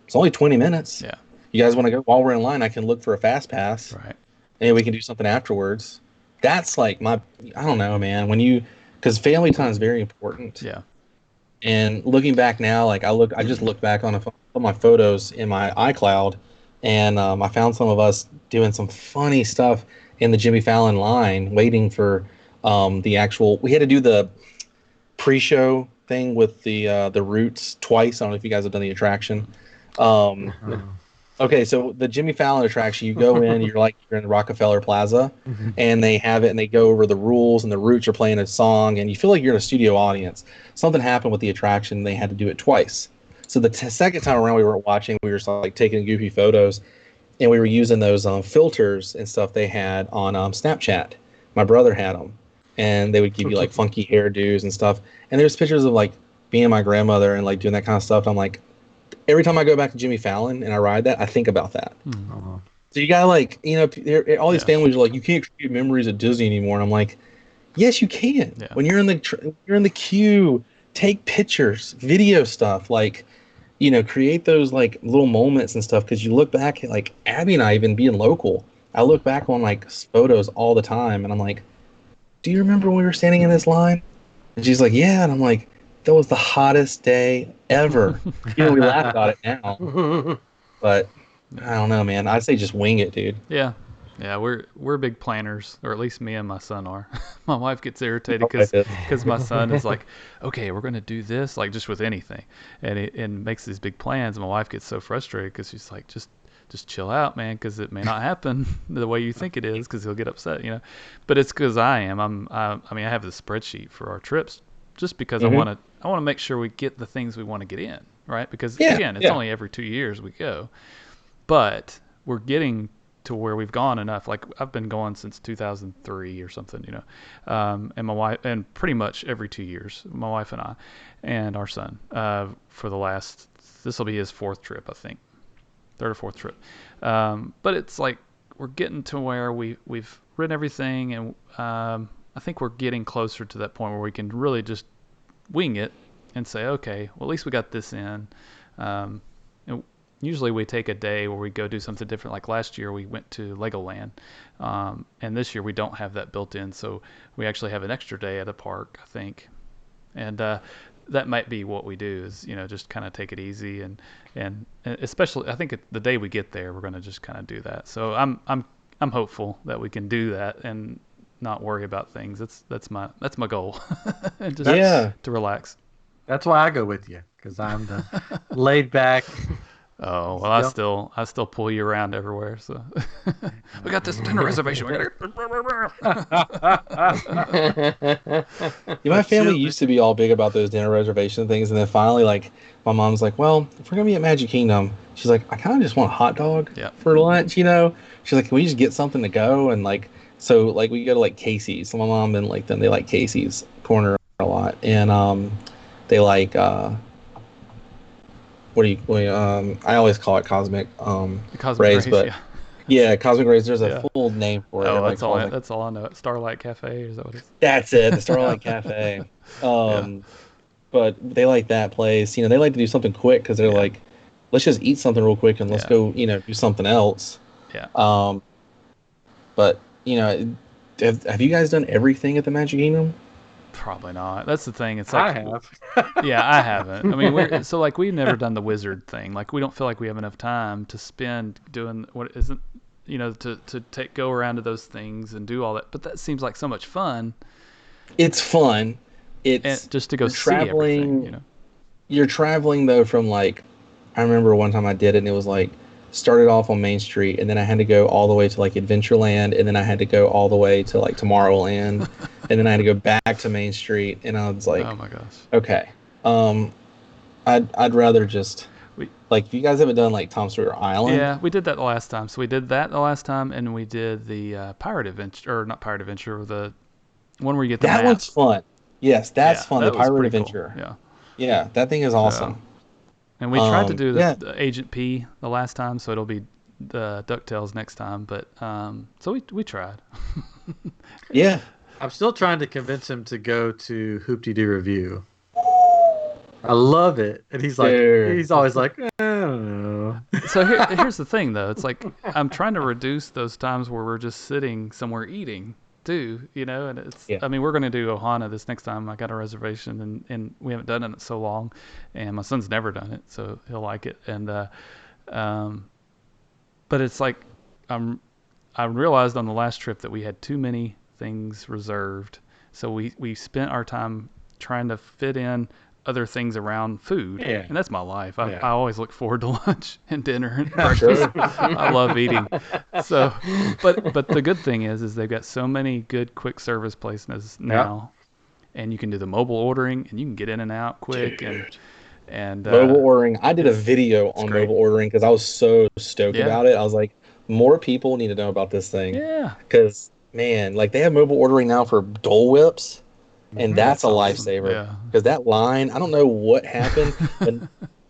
it's only 20 minutes. Yeah. You guys want to go? While we're in line, I can look for a fast pass. Right. And we can do something afterwards. That's like I don't know, man. Because family time is very important. Yeah. And looking back now, like I just looked back on my photos in my iCloud, and I found some of us doing some funny stuff in the Jimmy Fallon line, waiting for the actual. We had to do the pre-show thing with the Roots twice. I don't know if you guys have done the attraction. Okay, so the Jimmy Fallon attraction, you go in, you're in Rockefeller Plaza, and they have it, and they go over the rules, and the Roots are playing a song, and you feel like you're in a studio audience. Something happened with the attraction, and they had to do it twice. So the second time around we were watching, we were like taking goofy photos, and we were using those filters and stuff they had on Snapchat. My brother had them, and they would give you like funky hairdos and stuff. And there's pictures of like being my grandmother and like doing that kind of stuff. I'm like, every time I go back to Jimmy Fallon and I ride that, I think about that. So you gotta all these families are like, you can't create memories at Disney anymore. And I'm like, yes, you can. Yeah. When you're in the queue, take pictures, video stuff, like, create those like little moments and stuff. Because you look back at like Abby and I, even being local, I look back on like photos all the time, and I'm like, do you remember when we were standing in this line? And she's like, yeah. And I'm like, that was the hottest day ever. We laugh about it now, but I don't know, man. I'd say just wing it, dude. Yeah, we're big planners, or at least me and my son are. My wife gets irritated because my son is like, okay, we're gonna do this, like just with anything, and makes these big plans. And my wife gets so frustrated because she's like, just chill out, man, because it may not happen the way you think it is, because he'll get upset, But it's because I have the spreadsheet for our trips, just because I want to make sure we get the things we want to get in, right? Because again, it's only every 2 years we go, but we're getting to where we've gone enough. Like I've been going since 2003 or something, and my wife, and pretty much every 2 years, my wife and I, and our son, this will be his fourth trip, I think, third or fourth trip. But it's like we're getting to where we've ridden everything, and I think we're getting closer to that point where we can really just wing it and say, okay, well, at least we got this in. Usually we take a day where we go do something different. Like last year we went to Legoland, and this year we don't have that built in, so we actually have an extra day at a park, I think. And that might be what we do, is just kind of take it easy, and especially I think the day we get there, we're going to just kind of do that. So I'm hopeful that we can do that and not worry about things. That's my goal. And just to relax. That's why I go with you, because I'm the laid back. Oh well, I still pull you around everywhere. So we got this dinner reservation. My family used to be all big about those dinner reservation things, and then finally, like, my mom's like, "Well, if we're gonna be at Magic Kingdom," she's like, "I kind of just want a hot dog for lunch." She's like, "Can we just get something to go?" And like, so like we go to like Casey's. So my mom and like them, they like Casey's Corner a lot, and they like. I always call it Cosmic Rays, but Cosmic Rays. There's a full name for it. Oh, that's all I know. Starlight Cafe, is that what it is? That's it, the Starlight Cafe. But they like that place. They like to do something quick because they're like, let's just eat something real quick and let's go, do something else. Yeah. But have you guys done everything at the Magic Kingdom? Probably not. That's the thing. It's like I have. Yeah, I haven't. I mean, we've never done the wizard thing. Like, we don't feel like we have enough time to spend doing what isn't, to go around to those things and do all that. But that seems like so much fun. It's fun. It's and just to go see everything. You're traveling though from like, I remember one time I did it and it was like, started off on Main Street and then I had to go all the way to like Adventureland and then I had to go all the way to like Tomorrowland and then I had to go back to Main Street and I was like, oh my gosh, okay, I'd rather just like, you guys haven't done like Tom Sawyer Island? Yeah, we did that the last time. So we did that the last time, and we did the Pirate Adventure, or not Pirate Adventure, the one where you get the that map. One's fun. Yes, that's fun. The Pirate Adventure. Cool. Yeah, that thing is awesome. And we tried to do the Agent P the last time, so it'll be the DuckTales next time. But so we tried. Yeah, I'm still trying to convince him to go to Hoop-Dee-Doo Review. I love it, and he's like, he's always like, I don't know. So here's the thing, though. It's like I'm trying to reduce those times where we're just sitting somewhere eating too, and it's. I mean, we're going to do Ohana this next time. I got a reservation, and we haven't done it in so long, and my son's never done it, so he'll like it. And but it's like I realized on the last trip that we had too many things reserved, so we spent our time trying to fit in other things around food. Yeah. And that's my life. I Yeah. always look forward to lunch and dinner and breakfast. I love eating. So, but the good thing is they've got so many good quick service places now, and you can do the mobile ordering and you can get in and out quick. And mobile ordering. I did a video on mobile ordering because I was so stoked about it. I was like, more people need to know about this thing. Yeah. Because, man, like they have mobile ordering now for Dole Whips, and that's a lifesaver. Yeah. Because that line, I don't know what happened, but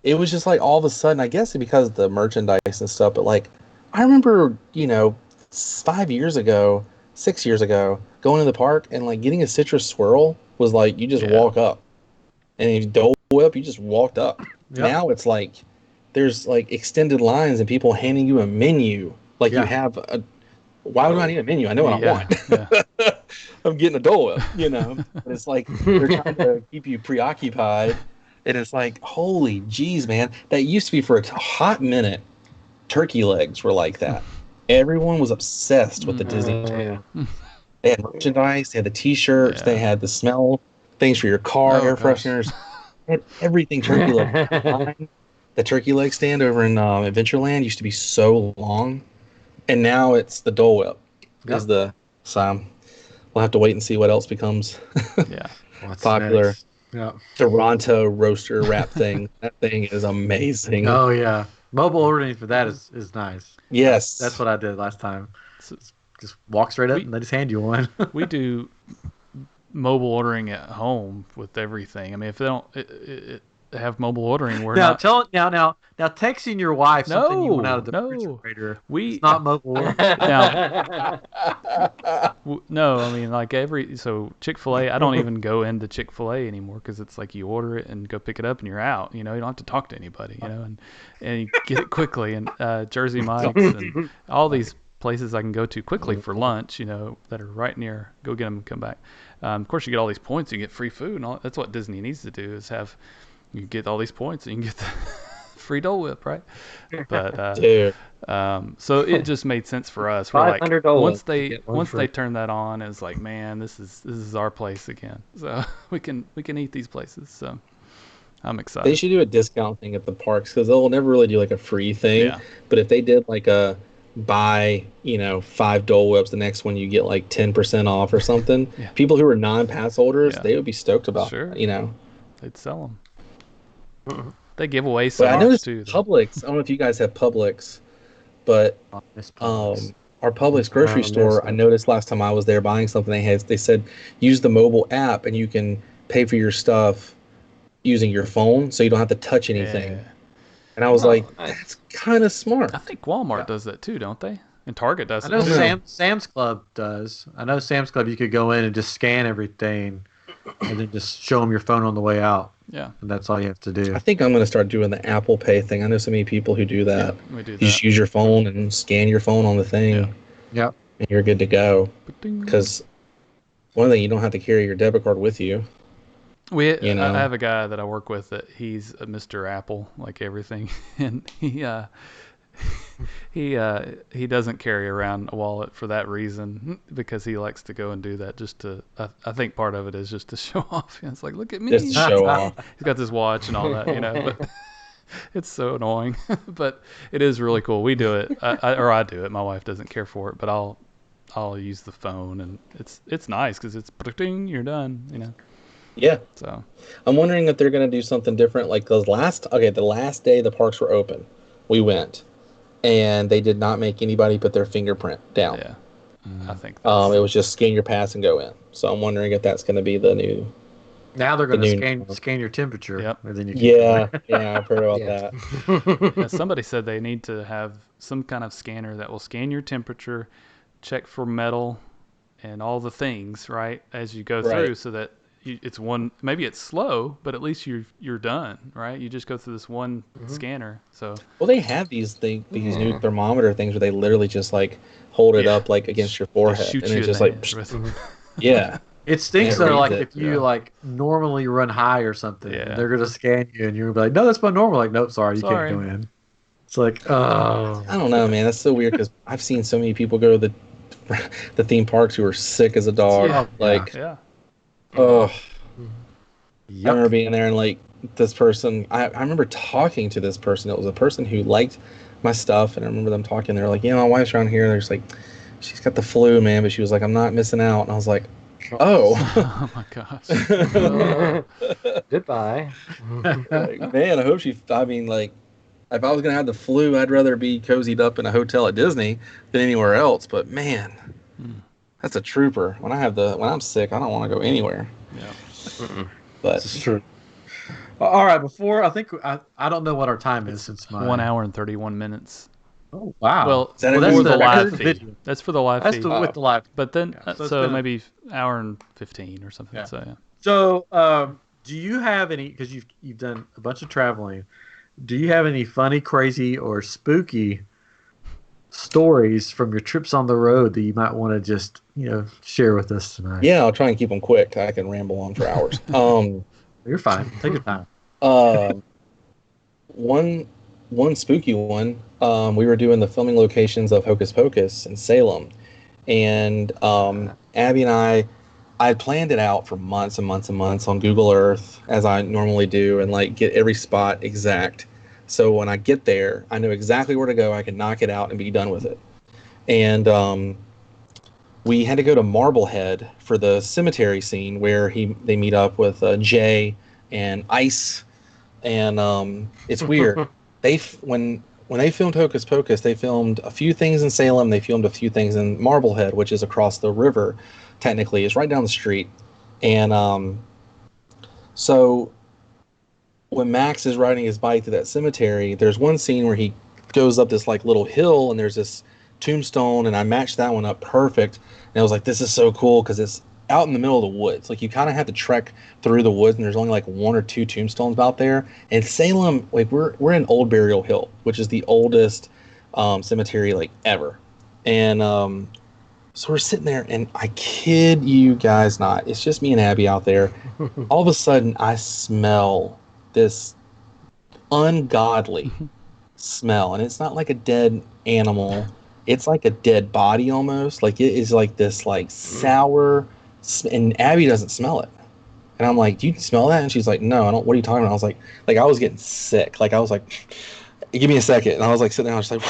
it was just like all of a sudden, I guess because of the merchandise and stuff, but like I remember, 5 years ago, 6 years ago, going to the park and like getting a citrus swirl was like you just walk up. And if you Dole Whip, you just walked up. Yep. Now it's like there's like extended lines and people handing you a menu. Like you have a. Why do I need a menu? I know what I want. Yeah. I'm getting a Dole Whip, But it's like they're trying to keep you preoccupied, and it's like, holy jeez, man! That used to be for a hot minute. Turkey legs were like that. Everyone was obsessed with the Disney. They had merchandise. They had the T-shirts. Yeah. They had the smell things for your car, air fresheners. They had everything turkey leg. The turkey leg stand over in Adventureland used to be so long. And now it's the Dole Whip. Is the we'll have to wait and see what else becomes popular. Next? Yeah. Toronto roaster wrap thing. That thing is amazing. Oh yeah. Mobile ordering for that is nice. Yes. That's what I did last time. Just walk straight up and they just hand you one. We do mobile ordering at home with everything. I mean, if they don't have mobble ordering, we're now not. Now texting your wife something you want out of the refrigerator. It's not mobile ordering. Now, no, I mean like so Chick-fil-A. I don't even go into Chick-fil-A anymore because it's like you order it and go pick it up and you're out. You don't have to talk to anybody. And you get it quickly. And Jersey Mike's and all these places I can go to quickly for lunch. That are right near. Go get them and come back. Of course, you get all these points. You get free food and all. That's what Disney needs to do is have. You get all these points and you can get the free Dole Whip, right? But so it just made sense for us. We're like, once they turn that on, it's like, man, this is our place again. So we can eat these places. So I'm excited. They should do a discount thing at the parks because they'll never really do like a free thing. Yeah. But if they did like a buy 5 Dole Whips, the next one you get like 10% off or something. People who are non-pass holders, they would be stoked about it. They'd sell them. They give away some I noticed too. Publix. I don't know if you guys have Publix, but our Publix grocery store. I noticed last time I was there buying something, they said use the mobile app and you can pay for your stuff using your phone, so you don't have to touch anything. Yeah. And I was that's kind of smart. I think Walmart does that too, don't they? And Target does. I know Sam's Club does. I know Sam's Club. You could go in and just scan everything, and then just show them your phone on the way out. Yeah, and that's all you have to do. I think I'm going to start doing the Apple Pay thing. I know so many people who do that. Yeah, we do that. You just use your phone and scan your phone on the thing. Yeah. And you're good to go. Because one thing, you don't have to carry your debit card with you. I have a guy that I work with that he's a Mr. Apple, like everything, and he doesn't carry around a wallet for that reason because he likes to go and do that just to. I think part of it is just to show off. It's like, look at me. Just to show off. He's got this watch and all that, But it's so annoying. But it is really cool. We do it, I do it. My wife doesn't care for it, but I'll use the phone, and it's nice because it's you're done. Yeah. So I'm wondering if they're going to do something different. Like the last day the parks were open, we went. And they did not make anybody put their fingerprint down. Yeah, I think it was just scan your pass and go in. So I'm wondering if that's going to be the new. Now they're going to scan your temperature. Yep. And then you can I've heard about that. Yeah, somebody said they need to have some kind of scanner that will scan your temperature, check for metal, and all the things right as you go through, so that it's one. Maybe it's slow, but at least you're done, right? You just go through this one scanner. So they have these new thermometer things where they literally just like hold it up like against your forehead, and it's just like yeah. It stinks though, like if you like normally run high or something, they're gonna scan you, and you're gonna be like, no, that's my normal. Like, nope, sorry, you can't go in. It's like, oh, I don't know, man. That's so weird because I've seen so many people go to the theme parks who are sick as a dog. Yeah. Oh, I remember being there and like this person, I remember talking to this person. It was a person who liked my stuff, and I remember them talking. They were like, my wife's around here. They're just like, she's got the flu, man, but she was like, I'm not missing out. And I was like, oh. Oh my gosh. Goodbye. Like, man, I hope if I was gonna have the flu, I'd rather be cozied up in a hotel at Disney than anywhere else. But man, that's a trooper. When I'm sick, I don't want to go anywhere. Yeah. But it's true. All right, before I don't know what our time is since my 1 hour and 31 minutes. Oh wow! Well, that's for the live video. feed. That's for the live feed. That's with the live. But then, so maybe hour and 15 or something. Yeah. So yeah. So, do you have any? Because you've done a bunch of traveling. Do you have any funny, crazy, or spooky stories from your trips on the road that you might want to just share with us tonight? Yeah, I'll try and keep them quick. I can ramble on for hours. You're fine. Take your time. One spooky one. We were doing the filming locations of Hocus Pocus in Salem, and Abby and I had planned it out for months and months and months on Google Earth, as I normally do, and like get every spot exact. So when I get there, I know exactly where to go. I can knock it out and be done with it. And we had to go to Marblehead for the cemetery scene where they meet up with Jay and Ice, and it's weird. When they filmed Hocus Pocus, they filmed a few things in Salem. They filmed a few things in Marblehead, which is across the river. Technically, it's right down the street. And so when Max is riding his bike to that cemetery, there's one scene where he goes up this like little hill, and there's this tombstone, and I matched that one up perfect. And I was like, this is so cool because it's out in the middle of the woods. Like, you kind of have to trek through the woods, and there's only like 1 or 2 tombstones out there. And Salem, like we're in Old Burial Hill, which is the oldest cemetery like ever. And so we're sitting there, and I kid you guys not, it's just me and Abby out there. All of a sudden, I smell this ungodly smell, and it's not like a dead animal. It's like a dead body almost. Like, it is like this like sour, and Abby doesn't smell it. And I'm like, do you smell that? And she's like, no, I don't. What are you talking about? I was like I was getting sick. Like, I was like, give me a second. And I was like sitting there, I was like,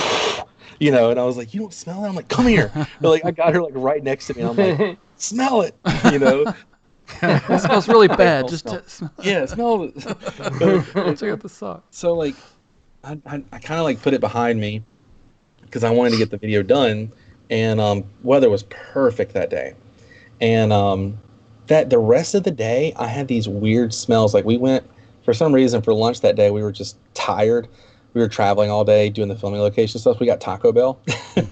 and I was like, you don't smell that? I'm like, come here. But like, I got her like right next to me, and I'm like, smell it. It smells really bad. Just smell. Yeah, smell it. Check out the sock. So like, I kind of like put it behind me because I wanted to get the video done, and weather was perfect that day, and that the rest of the day I had these weird smells. Like, we went for some reason for lunch that day. We were just tired. We were traveling all day doing the filming location stuff. We got Taco Bell. And,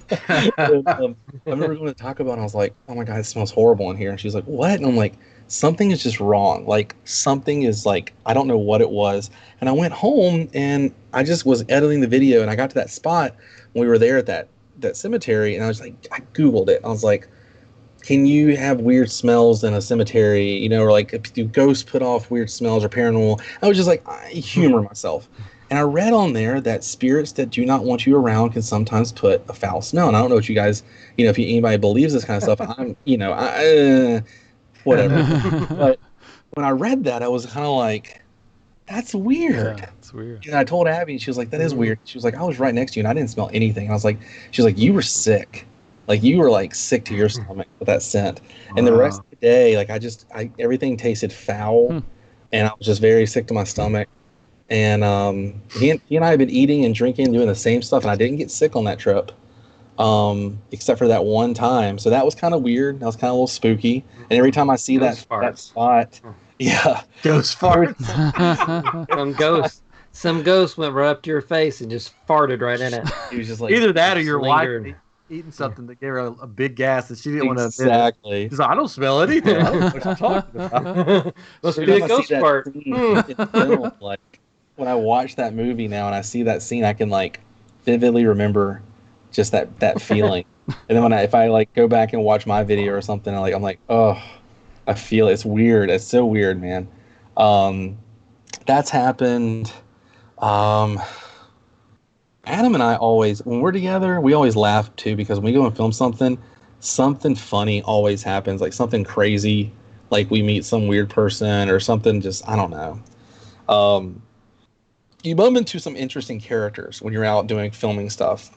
I remember going to Taco Bell, and I was like, oh my God, it smells horrible in here. And she's like, what? And I'm like, something is just wrong. Like, something is like, I don't know what it was. And I went home, and I just was editing the video, and I got to that spot when we were there at that cemetery, and I was like, I Googled it. I was like, can you have weird smells in a cemetery? Or like, do ghosts put off weird smells or paranormal? I was just like, I humor myself. And I read on there that spirits that do not want you around can sometimes put a foul smell. And I don't know what you guys, if anybody believes this kind of stuff, I'm, whatever. But when I read that, I was kind of like, that's weird. Yeah, it's weird. And I told Abby, and she was like, that is weird. She was like, I was right next to you, and I didn't smell anything. And I was like, she was like, you were sick. Like, you were like sick to your stomach with that scent. And the rest of the day, like, everything tasted foul, and I was just very sick to my stomach. And he and I have been eating and drinking, doing the same stuff, and I didn't get sick on that trip, except for that one time. So that was kind of weird. That was kind of a little spooky. And every time I see that spot, yeah, ghost farts. Some ghost went right up to your face and just farted right in it. He was just like, either that or your wife eating something that gave her a big gas that she didn't want to. Exactly. She's like, I don't smell anything. I don't know what you're talking about. Must be a ghost fart. Like, when I watch that movie now and I see that scene, I can like vividly remember just that feeling. And then if I like go back and watch my video or something, I'm like, oh, I feel it. It's weird. It's so weird, man. That's happened. Adam and I always, when we're together, we always laugh too, because when we go and film something funny always happens, like something crazy like we meet some weird person or something. Just I don't know. You bump into some interesting characters when you're out doing filming stuff.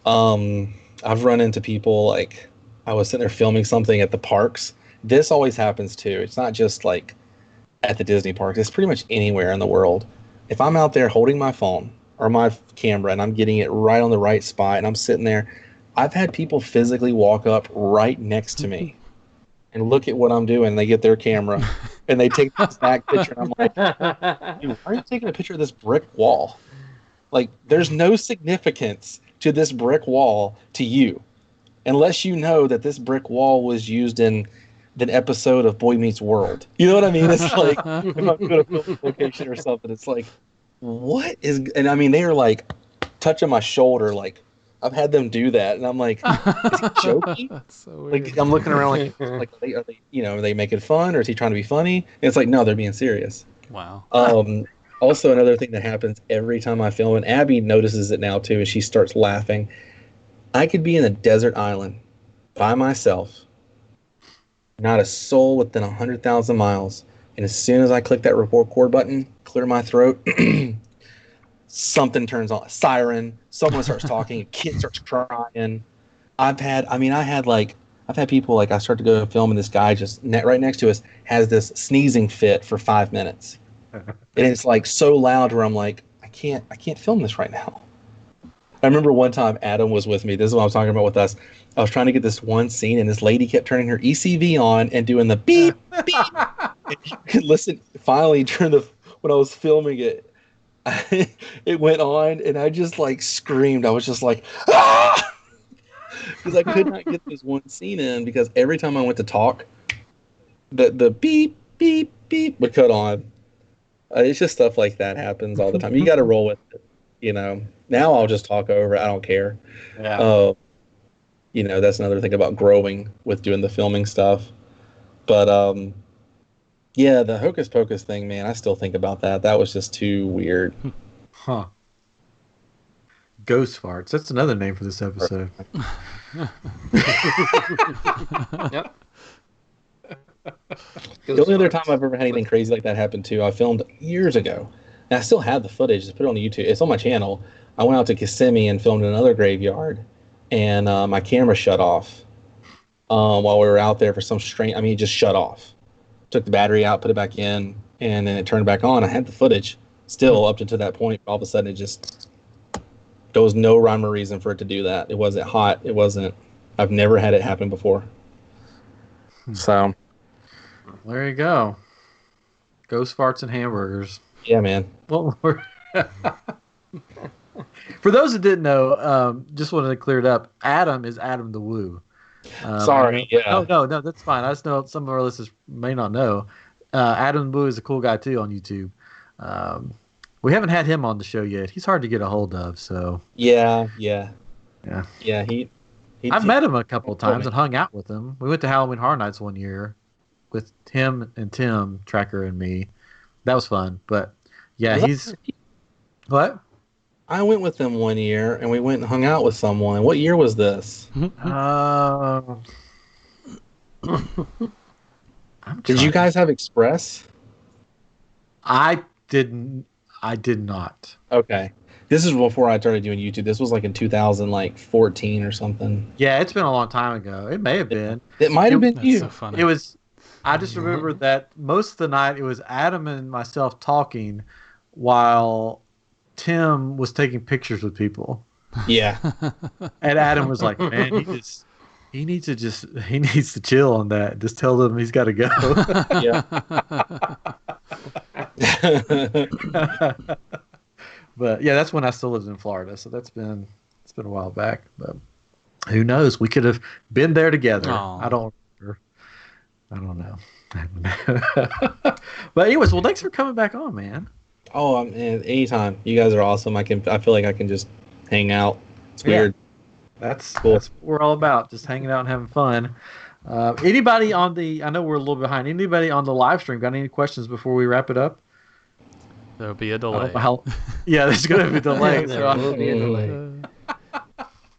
I've run into people like I was sitting there filming something at the parks. This always happens too. It's not just like at the Disney parks. It's pretty much anywhere in the world. If I'm out there holding my phone or my camera and I'm getting it right on the right spot and I'm sitting there, I've had people physically walk up right next to me and look at what I'm doing. They get their camera and they take this back picture. And I'm like, dude, why are you taking a picture of this brick wall? Like, there's no significance to this brick wall to you, unless you know that this brick wall was used in an episode of Boy Meets World. You know what I mean? It's like, if I'm going to film a location or something, it's like, what is... And I mean, they are like touching my shoulder, like, I've had them do that, and I'm like, is he joking? That's so weird. Like, I'm looking around like are they, you know, are they making fun, or is he trying to be funny? And it's like, no, they're being serious. Wow. Also, another thing that happens every time I film, and Abby notices it now too, and she starts laughing. I could be in a desert island by myself, not a soul within 100,000 miles, and as soon as I click that record button, clear my throat, something turns on, siren, someone starts talking, a kid starts crying. I've had people, like, I start to go film, and this guy just right next to us has this sneezing fit for 5 minutes. And it's like so loud where I'm like, I can't film this right now. I remember one time Adam was with me. This is what I was talking about with us. I was trying to get this one scene, and this lady kept turning her ECV on and doing the beep, beep. And you could listen. Finally, when I was filming it, it went on, and I just like screamed. I was just like, ah! Because I could not get this one scene in, because every time I went to talk, the beep, beep, beep would cut on. It's just stuff like that happens all the time. You got to roll with it, you know. Now I'll just talk over it. I don't care. Yeah. You know, that's another thing about growing with doing the filming stuff. But yeah, the Hocus Pocus thing, man, I still think about that. That was just too weird. Huh. Ghost farts. That's another name for this episode. Yep. The only other time I've ever had anything crazy like that happen too, I filmed years ago. And I still have the footage. Just put it on YouTube. It's on my channel. I went out to Kissimmee and filmed in another graveyard. And my camera shut off while we were out there for some strange... I mean, it just shut off. Took the battery out, put it back in, and then it turned back on. I had the footage still up to that point. All of a sudden, it just... There was no rhyme or reason for it to do that. It wasn't hot. It wasn't... I've never had it happen before. So... There you go. Ghost farts and hamburgers. Yeah, man. Well, for those that didn't know, just wanted to clear it up. Adam is Adam the Woo. Sorry. Yeah. No, that's fine. I just know some of our listeners may not know. Adam the Woo is a cool guy too on YouTube. We haven't had him on the show yet. He's hard to get a hold of. So. Yeah. I've met him a couple of times and hung out with him. We went to Halloween Horror Nights one year with him and Tim Tracker and me. That was fun. But yeah, he's what? I went with them one year and we went and hung out with someone. What year was this? Did you guys have Express? I did not. Okay. This is before I started doing YouTube. This was like in 2014 or something. Yeah, it's been a long time ago. It may have been. It might have been you. So funny. It was. I just remember that most of the night it was Adam and myself talking while Tim was taking pictures with people. Yeah. And Adam was like, man, he needs to chill on that. Just tell him he's got to go. Yeah. But yeah, that's when I still lived in Florida. So it's been a while back, but who knows? We could have been there together. Aww. I don't know. But anyways, well, thanks for coming back on, man. Oh, anytime. You guys are awesome. I feel like I can just hang out. It's weird. That's cool. That's what we're all about, just hanging out and having fun. Anybody on I know we're a little behind. Anybody on the live stream got any questions before we wrap it up? There'll be a delay. Yeah, there's going to be a delay. There'll be a delay.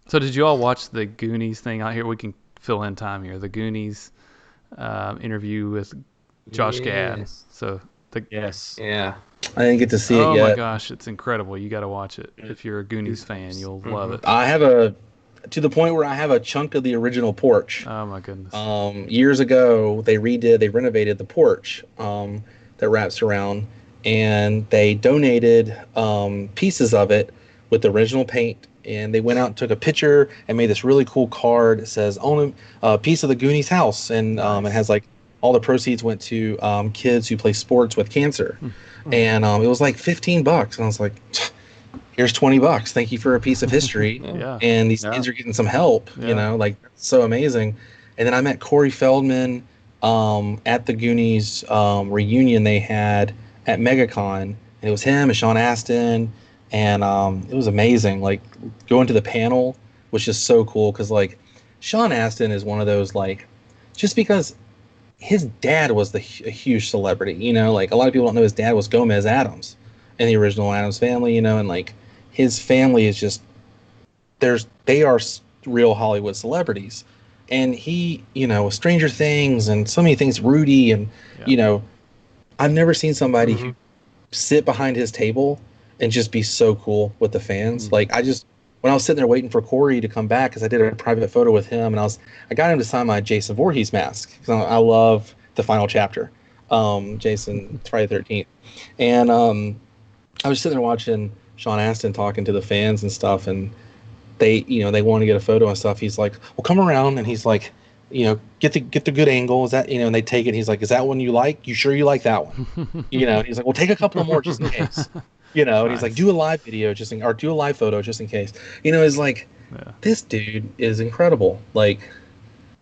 So did you all watch the Goonies thing out here? We can fill in time here. The Goonies interview with Josh Gad. So yeah. I didn't get to see it yet. Oh my gosh, it's incredible. You got to watch it. If you're a Goonies fan, you'll love it. I have to the point where I have a chunk of the original porch. Oh my goodness. Years ago, they renovated the porch that wraps around, and they donated pieces of it with the original paint. And they went out and took a picture and made this really cool card that says "Own a piece of the Goonies house," and it has like all the proceeds went to kids who play sports with cancer. And it was like $15, and I was like, here's $20. Thank you for a piece of history. And these kids are getting some help, you know, like, that's so amazing. And then I met Corey Feldman at the Goonies reunion they had at MegaCon. And it was him and Sean Astin, and it was amazing. Like, going to the panel was just so cool, because like Sean Astin is one of those, like, just because his dad was a huge celebrity, you know, like a lot of people don't know his dad was Gomez Addams in the original Addams Family, you know, and like his family is just, they are real Hollywood celebrities. And he, you know, Stranger Things and so many things, Rudy, and, you know, I've never seen somebody who sit behind his table and just be so cool with the fans. Like, when I was sitting there waiting for Corey to come back, because I did a private photo with him, and I got him to sign my Jason Voorhees mask, because I love the final chapter, Jason Friday the 13th. And I was sitting there watching Sean Astin talking to the fans and stuff, and they want to get a photo and stuff. He's like, well, come around, and he's like, you know, get the good angle. Is that, you know, and they take it. He's like, is that one you like? You sure you like that one? You know, and he's like, well, take a couple more just in case. You know, and he's like, do a live video or do a live photo just in case. You know, it's like, this dude is incredible. Like,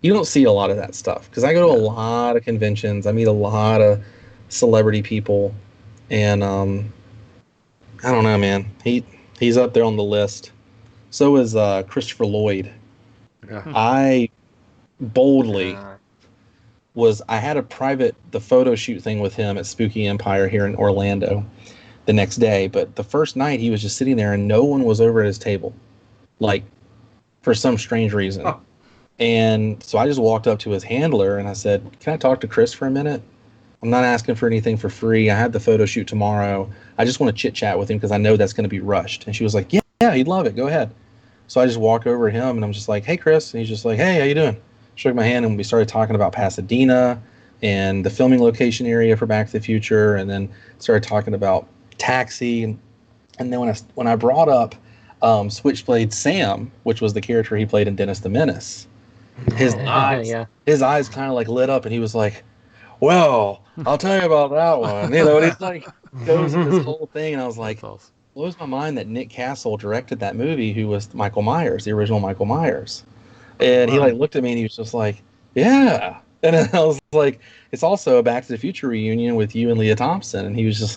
you don't see a lot of that stuff, because I go to a lot of conventions. I meet a lot of celebrity people, and I don't know, man. He's up there on the list. So is Christopher Lloyd. I boldly I had the photo shoot thing with him at Spooky Empire here in Orlando the next day, but the first night he was just sitting there and no one was over at his table, like, for some strange reason. And so I just walked up to his handler and I said, can I talk to Chris for a minute? I'm not asking for anything for free. I have the photo shoot tomorrow. I just want to chit chat with him because I know that's going to be rushed. And she was like, yeah, he'd love it. Go ahead. So I just walked over to him and I'm just like, hey, Chris. And he's just like, hey, how you doing? Shook my hand and we started talking about Pasadena and the filming location area for Back to the Future, and then started talking about Taxi. And then when I brought up Switchblade Sam, which was the character he played in Dennis the Menace, his eyes kind of like lit up, and he was like, well, I'll tell you about that one. You know, and it's like goes into this whole thing, and I was like, blows my mind that Nick Castle directed that movie, who was Michael Myers, the original Michael Myers. And he like looked at me and he was just like, yeah. And then I was like, it's also a Back to the Future reunion with you and Leah Thompson. And he was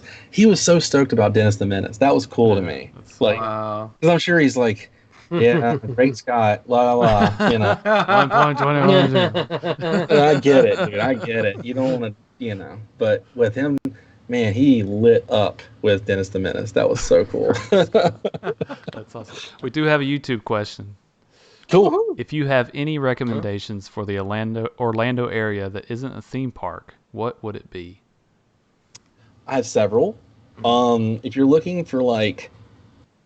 so stoked about Dennis the Menace. That was cool to me. Like, because I'm sure he's like, yeah, great Scott, la la la, you know. 1.21. I get it, dude. I get it. You don't want to, you know. But with him, man, he lit up with Dennis the Menace. That was so cool. That's awesome. We do have a YouTube question. Cool. If you have any recommendations for the Orlando area that isn't a theme park, what would it be? I have several. If you're looking for like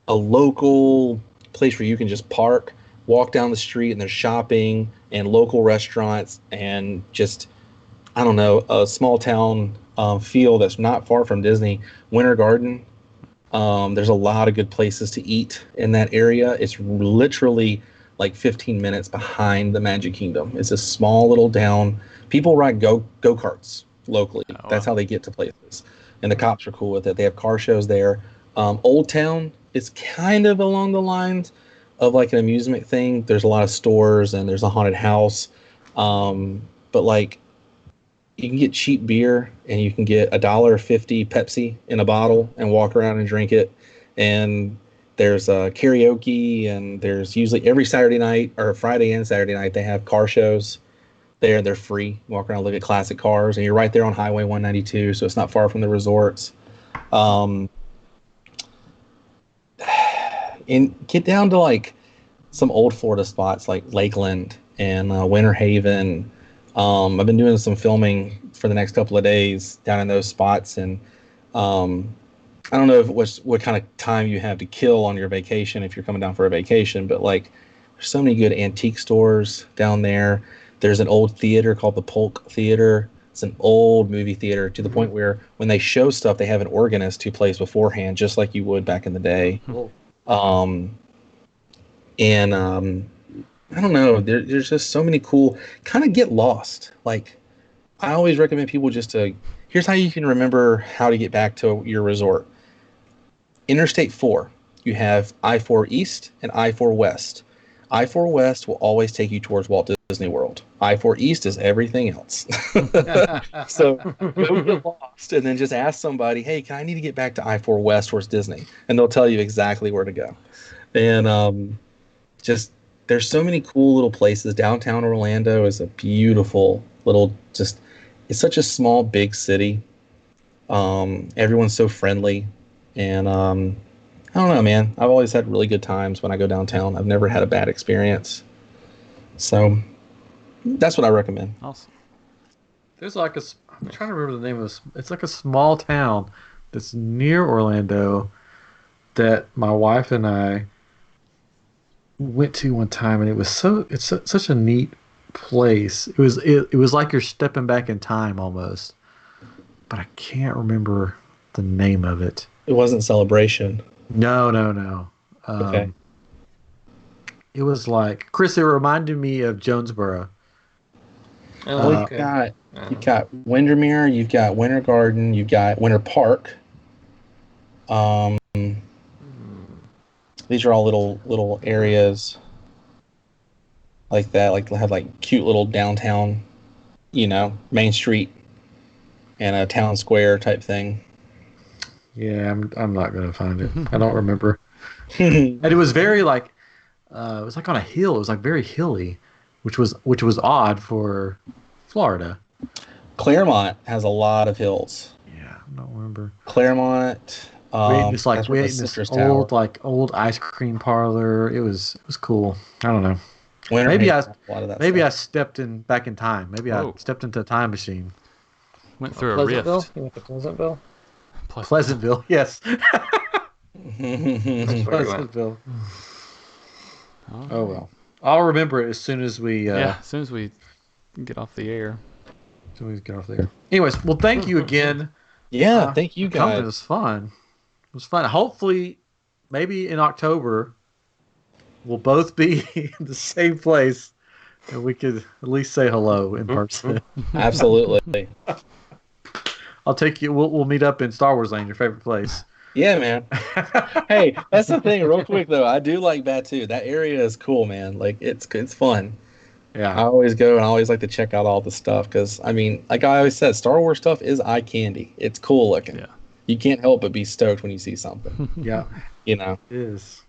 a local place where you can just park, walk down the street, and there's shopping and local restaurants and just, I don't know, a small town feel that's not far from Disney, Winter Garden. There's a lot of good places to eat in that area. It's literally like 15 minutes behind the Magic Kingdom. It's a small little town. People ride go-karts locally. That's how they get to places. And the cops are cool with it. They have car shows there. Old Town is kind of along the lines of like an amusement thing. There's a lot of stores and there's a haunted house. But like, you can get cheap beer and you can get $1.50 Pepsi in a bottle and walk around and drink it. And there's karaoke, and there's usually every Saturday night or Friday and Saturday night they have car shows there. They're free. Walk around, look at classic cars, and you're right there on Highway 192, so it's not far from the resorts. And get down to like some old Florida spots like Lakeland and Winter Haven. I've been doing some filming for the next couple of days down in those spots, and I don't know what kind of time you have to kill on your vacation if you're coming down for a vacation, but like there's so many good antique stores down there. There's an old theater called the Polk Theater. It's an old movie theater to the point where when they show stuff, they have an organist who plays beforehand, just like you would back in the day. Cool. I don't know. There's just so many cool. Kind of get lost. Like I always recommend people just to. Here's how you can remember how to get back to your resort. Interstate 4. You have I-4 East and I-4 West. I-4 West will always take you towards Walt Disney World. I-4 East is everything else. So go get lost and then just ask somebody, hey, I need to get back to I-4 West towards Disney? And they'll tell you exactly where to go. And just there's so many cool little places. Downtown Orlando is a beautiful little it's such a small, big city. Everyone's so friendly. And I don't know, man. I've always had really good times when I go downtown. I've never had a bad experience. So that's what I recommend. Awesome. There's like I'm trying to remember the name of this. It's like a small town that's near Orlando that my wife and I went to one time, and it's such a neat place. It was like you're stepping back in time almost, but I can't remember the name of it. It wasn't Celebration. No. Okay. It was like Chris. It reminded me of Jonesboro. You've got Windermere, you've got Winter Garden, you've got Winter Park. These are all little areas like that. Like they'll have like cute little downtown, Main Street and a town square type thing. Yeah, I'm not gonna find it. I don't remember. And it was very like it was like on a hill. It was like very hilly, which was odd for Florida. Claremont has a lot of hills. Yeah, I don't remember. Claremont. We ate old ice cream parlor. It was cool. I don't know. Maybe I stepped back in time. Maybe I stepped into a time machine. Went through a rift. You went to Pleasantville? Pleasantville, yes. Pleasantville. Oh well, I'll remember it as soon as we. As soon as we get off the air. Anyways, well, thank you again. Yeah, thank you guys. It was fun. Hopefully, maybe in October, we'll both be in the same place, and we could at least say hello in person. Absolutely. I'll take you. We'll meet up in Star Wars Land, your favorite place. Yeah, man. Hey, that's the thing. Real quick though, I do like Batu. That area is cool, man. Like it's fun. Yeah. I always go and I always like to check out all the stuff because I mean, like I always said, Star Wars stuff is eye candy. It's cool looking. Yeah. You can't help but be stoked when you see something. Yeah. It is.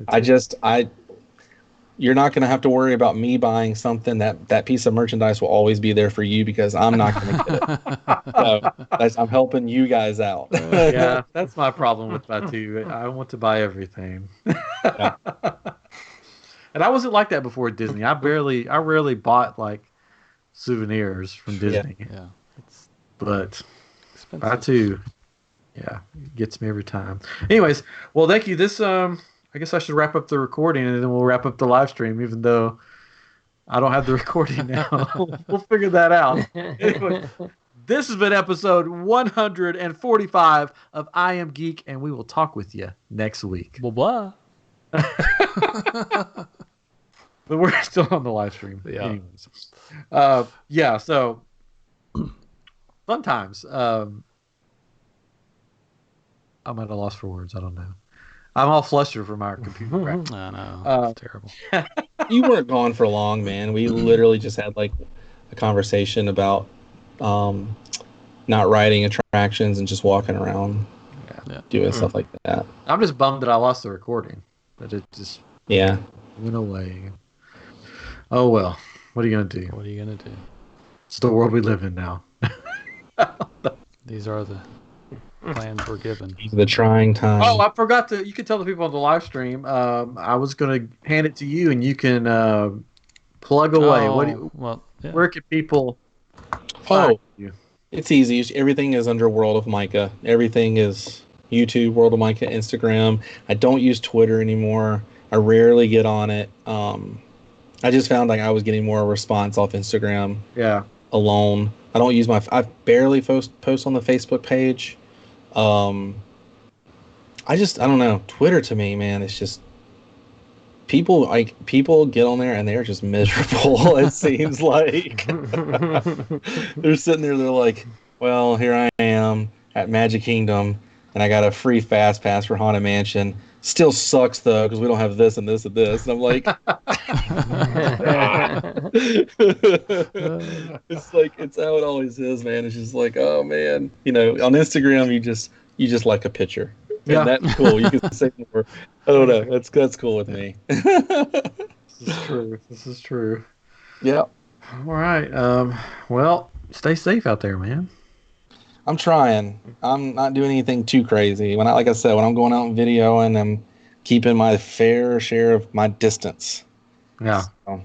You're not going to have to worry about me buying something. That piece of merchandise will always be there for you because I'm not going to get it. So I'm helping you guys out. Yeah, that's my problem with that too. I want to buy everything. Yeah. And I wasn't like that before Disney. I rarely bought like souvenirs from Disney. Yeah. But I too, it gets me every time. Anyways, well, thank you. This I guess I should wrap up the recording and then we'll wrap up the live stream, even though I don't have the recording now. We'll figure that out. Anyway, this has been episode 145 of I Am Geek, and we will talk with you next week. Blah, blah. But we're still on the live stream. Yeah. Anyways. So fun times. I'm at a loss for words. I don't know. I'm all flustered from our computer crap. I know. It's terrible. You weren't gone for long, man. We literally just had like a conversation about not riding attractions and just walking around doing stuff like that. I'm just bummed that I lost the recording. That it just went away. Oh well. What are you gonna do? What are you gonna do? It's the world we live in now. These are the plans we're given. The trying time. Oh, I forgot you can tell the people on the live stream. I was going to hand it to you, and you can plug away. Oh, Where can people find you? It's easy. Everything is under World of Micah. Everything is YouTube, World of Micah, Instagram. I don't use Twitter anymore. I rarely get on it. I just found like I was getting more response off Instagram. Yeah. Alone. I don't use I barely post on the Facebook page. I don't know. Twitter to me, man, it's just people get on there and they're just miserable. It seems like they're sitting there. They're like, well, here I am at Magic Kingdom, and I got a free fast pass for Haunted Mansion. Still sucks though because we don't have this and this and this. And I'm like, it's how it always is, man. It's just like, oh man, on Instagram you just like a picture. Yeah, and that's cool. You can say more. I don't know. That's cool with me. This is true. Yeah. All right. Well, stay safe out there, man. I'm trying. I'm not doing anything too crazy. When I'm going out and videoing, I'm keeping my fair share of my distance. Yeah. So.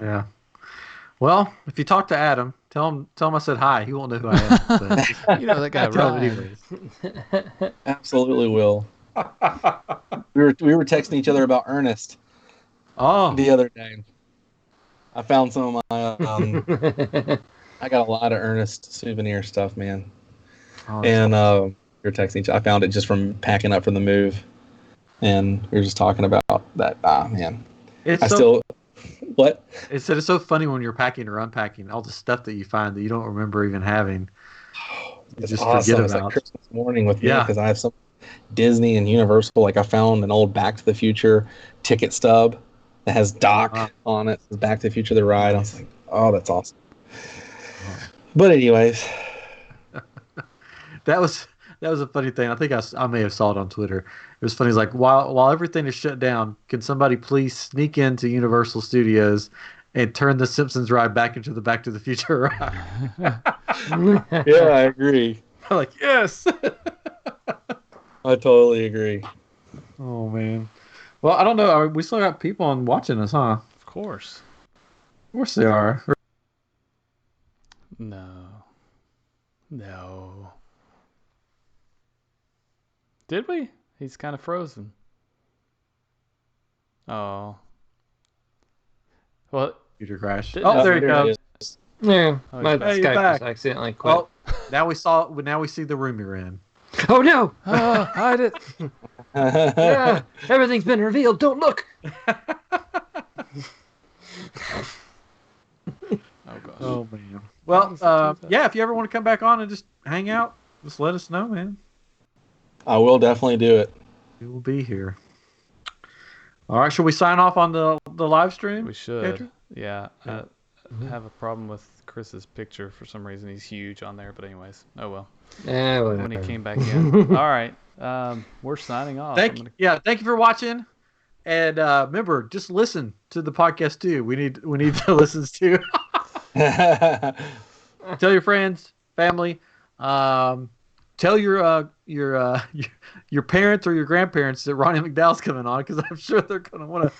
Yeah. Well, if you talk to Adam, tell him I said hi. He won't know who I am. But that guy Ryan. Absolutely will. We were texting each other about Ernest. The other day. I found some of my I got a lot of Ernest souvenir stuff, man. And we were texting each other. I found it just from packing up from the move. And we were just talking about that. Man. What? It said it's so funny when you're packing or unpacking all the stuff that you find that you don't remember even having. You just awesome. Forget about. It's like Christmas morning with me because I have some Disney and Universal. Like I found an old Back to the Future ticket stub that has Doc on it. It's Back to the Future the ride. I was like, oh, that's awesome. But anyways, that was a funny thing. I think I may have saw it on Twitter. It was funny. It's like while everything is shut down, can somebody please sneak into Universal Studios and turn the Simpsons ride back into the Back to the Future ride? Yeah, I agree. I'm like, yes. I totally agree. Oh man. Well, I don't know. We still got people on watching us, huh? Of course. Of course they are. No. Did we? He's kind of frozen. Oh. Well, computer crash. There he goes. Yeah, my Skype just accidentally quit. Well, now we see the room you're in. Oh no! Hide it. Yeah, everything's been revealed. Don't look. Oh gosh. Oh man. Well, yeah. If you ever want to come back on and just hang out, just let us know, man. I will definitely do it. We will be here. All right. Should we sign off on the live stream? We should. Andrew? Yeah. I have a problem with Chris's picture for some reason. He's huge on there, but anyways. Oh well. Yeah. When he came back in. All right. We're signing off. Thank you for watching. And remember, just listen to the podcast too. We need to listen to. Tell your friends, family. Tell your parents or your grandparents that Ronnie McDowell's coming on, because I'm sure they're gonna want to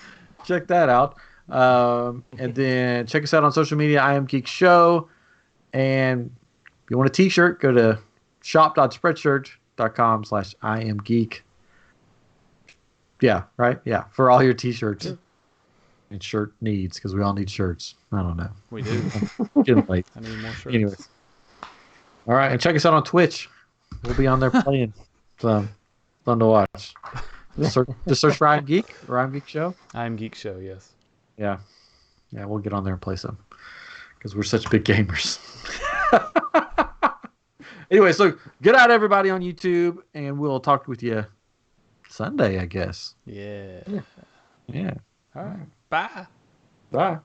check that out. And then check us out on social media, iamGEEK Show. And if you want a t-shirt, go to shop.spreadshirt.com/iamGEEK. Yeah, right? Yeah, for all your t-shirts and shirt needs, because we all need shirts. I don't know. We do. Getting late. I need more shirts. Anyways. All right, and check us out on Twitch. We'll be on there playing. Fun to watch. Just search for iamGEEK or iamGEEK Show. iamGEEK Show, yes. Yeah, we'll get on there and play some because we're such big gamers. Anyway, so good out everybody on YouTube, and we'll talk with you Sunday, I guess. Yeah. Yeah. All right. Bye. Bye.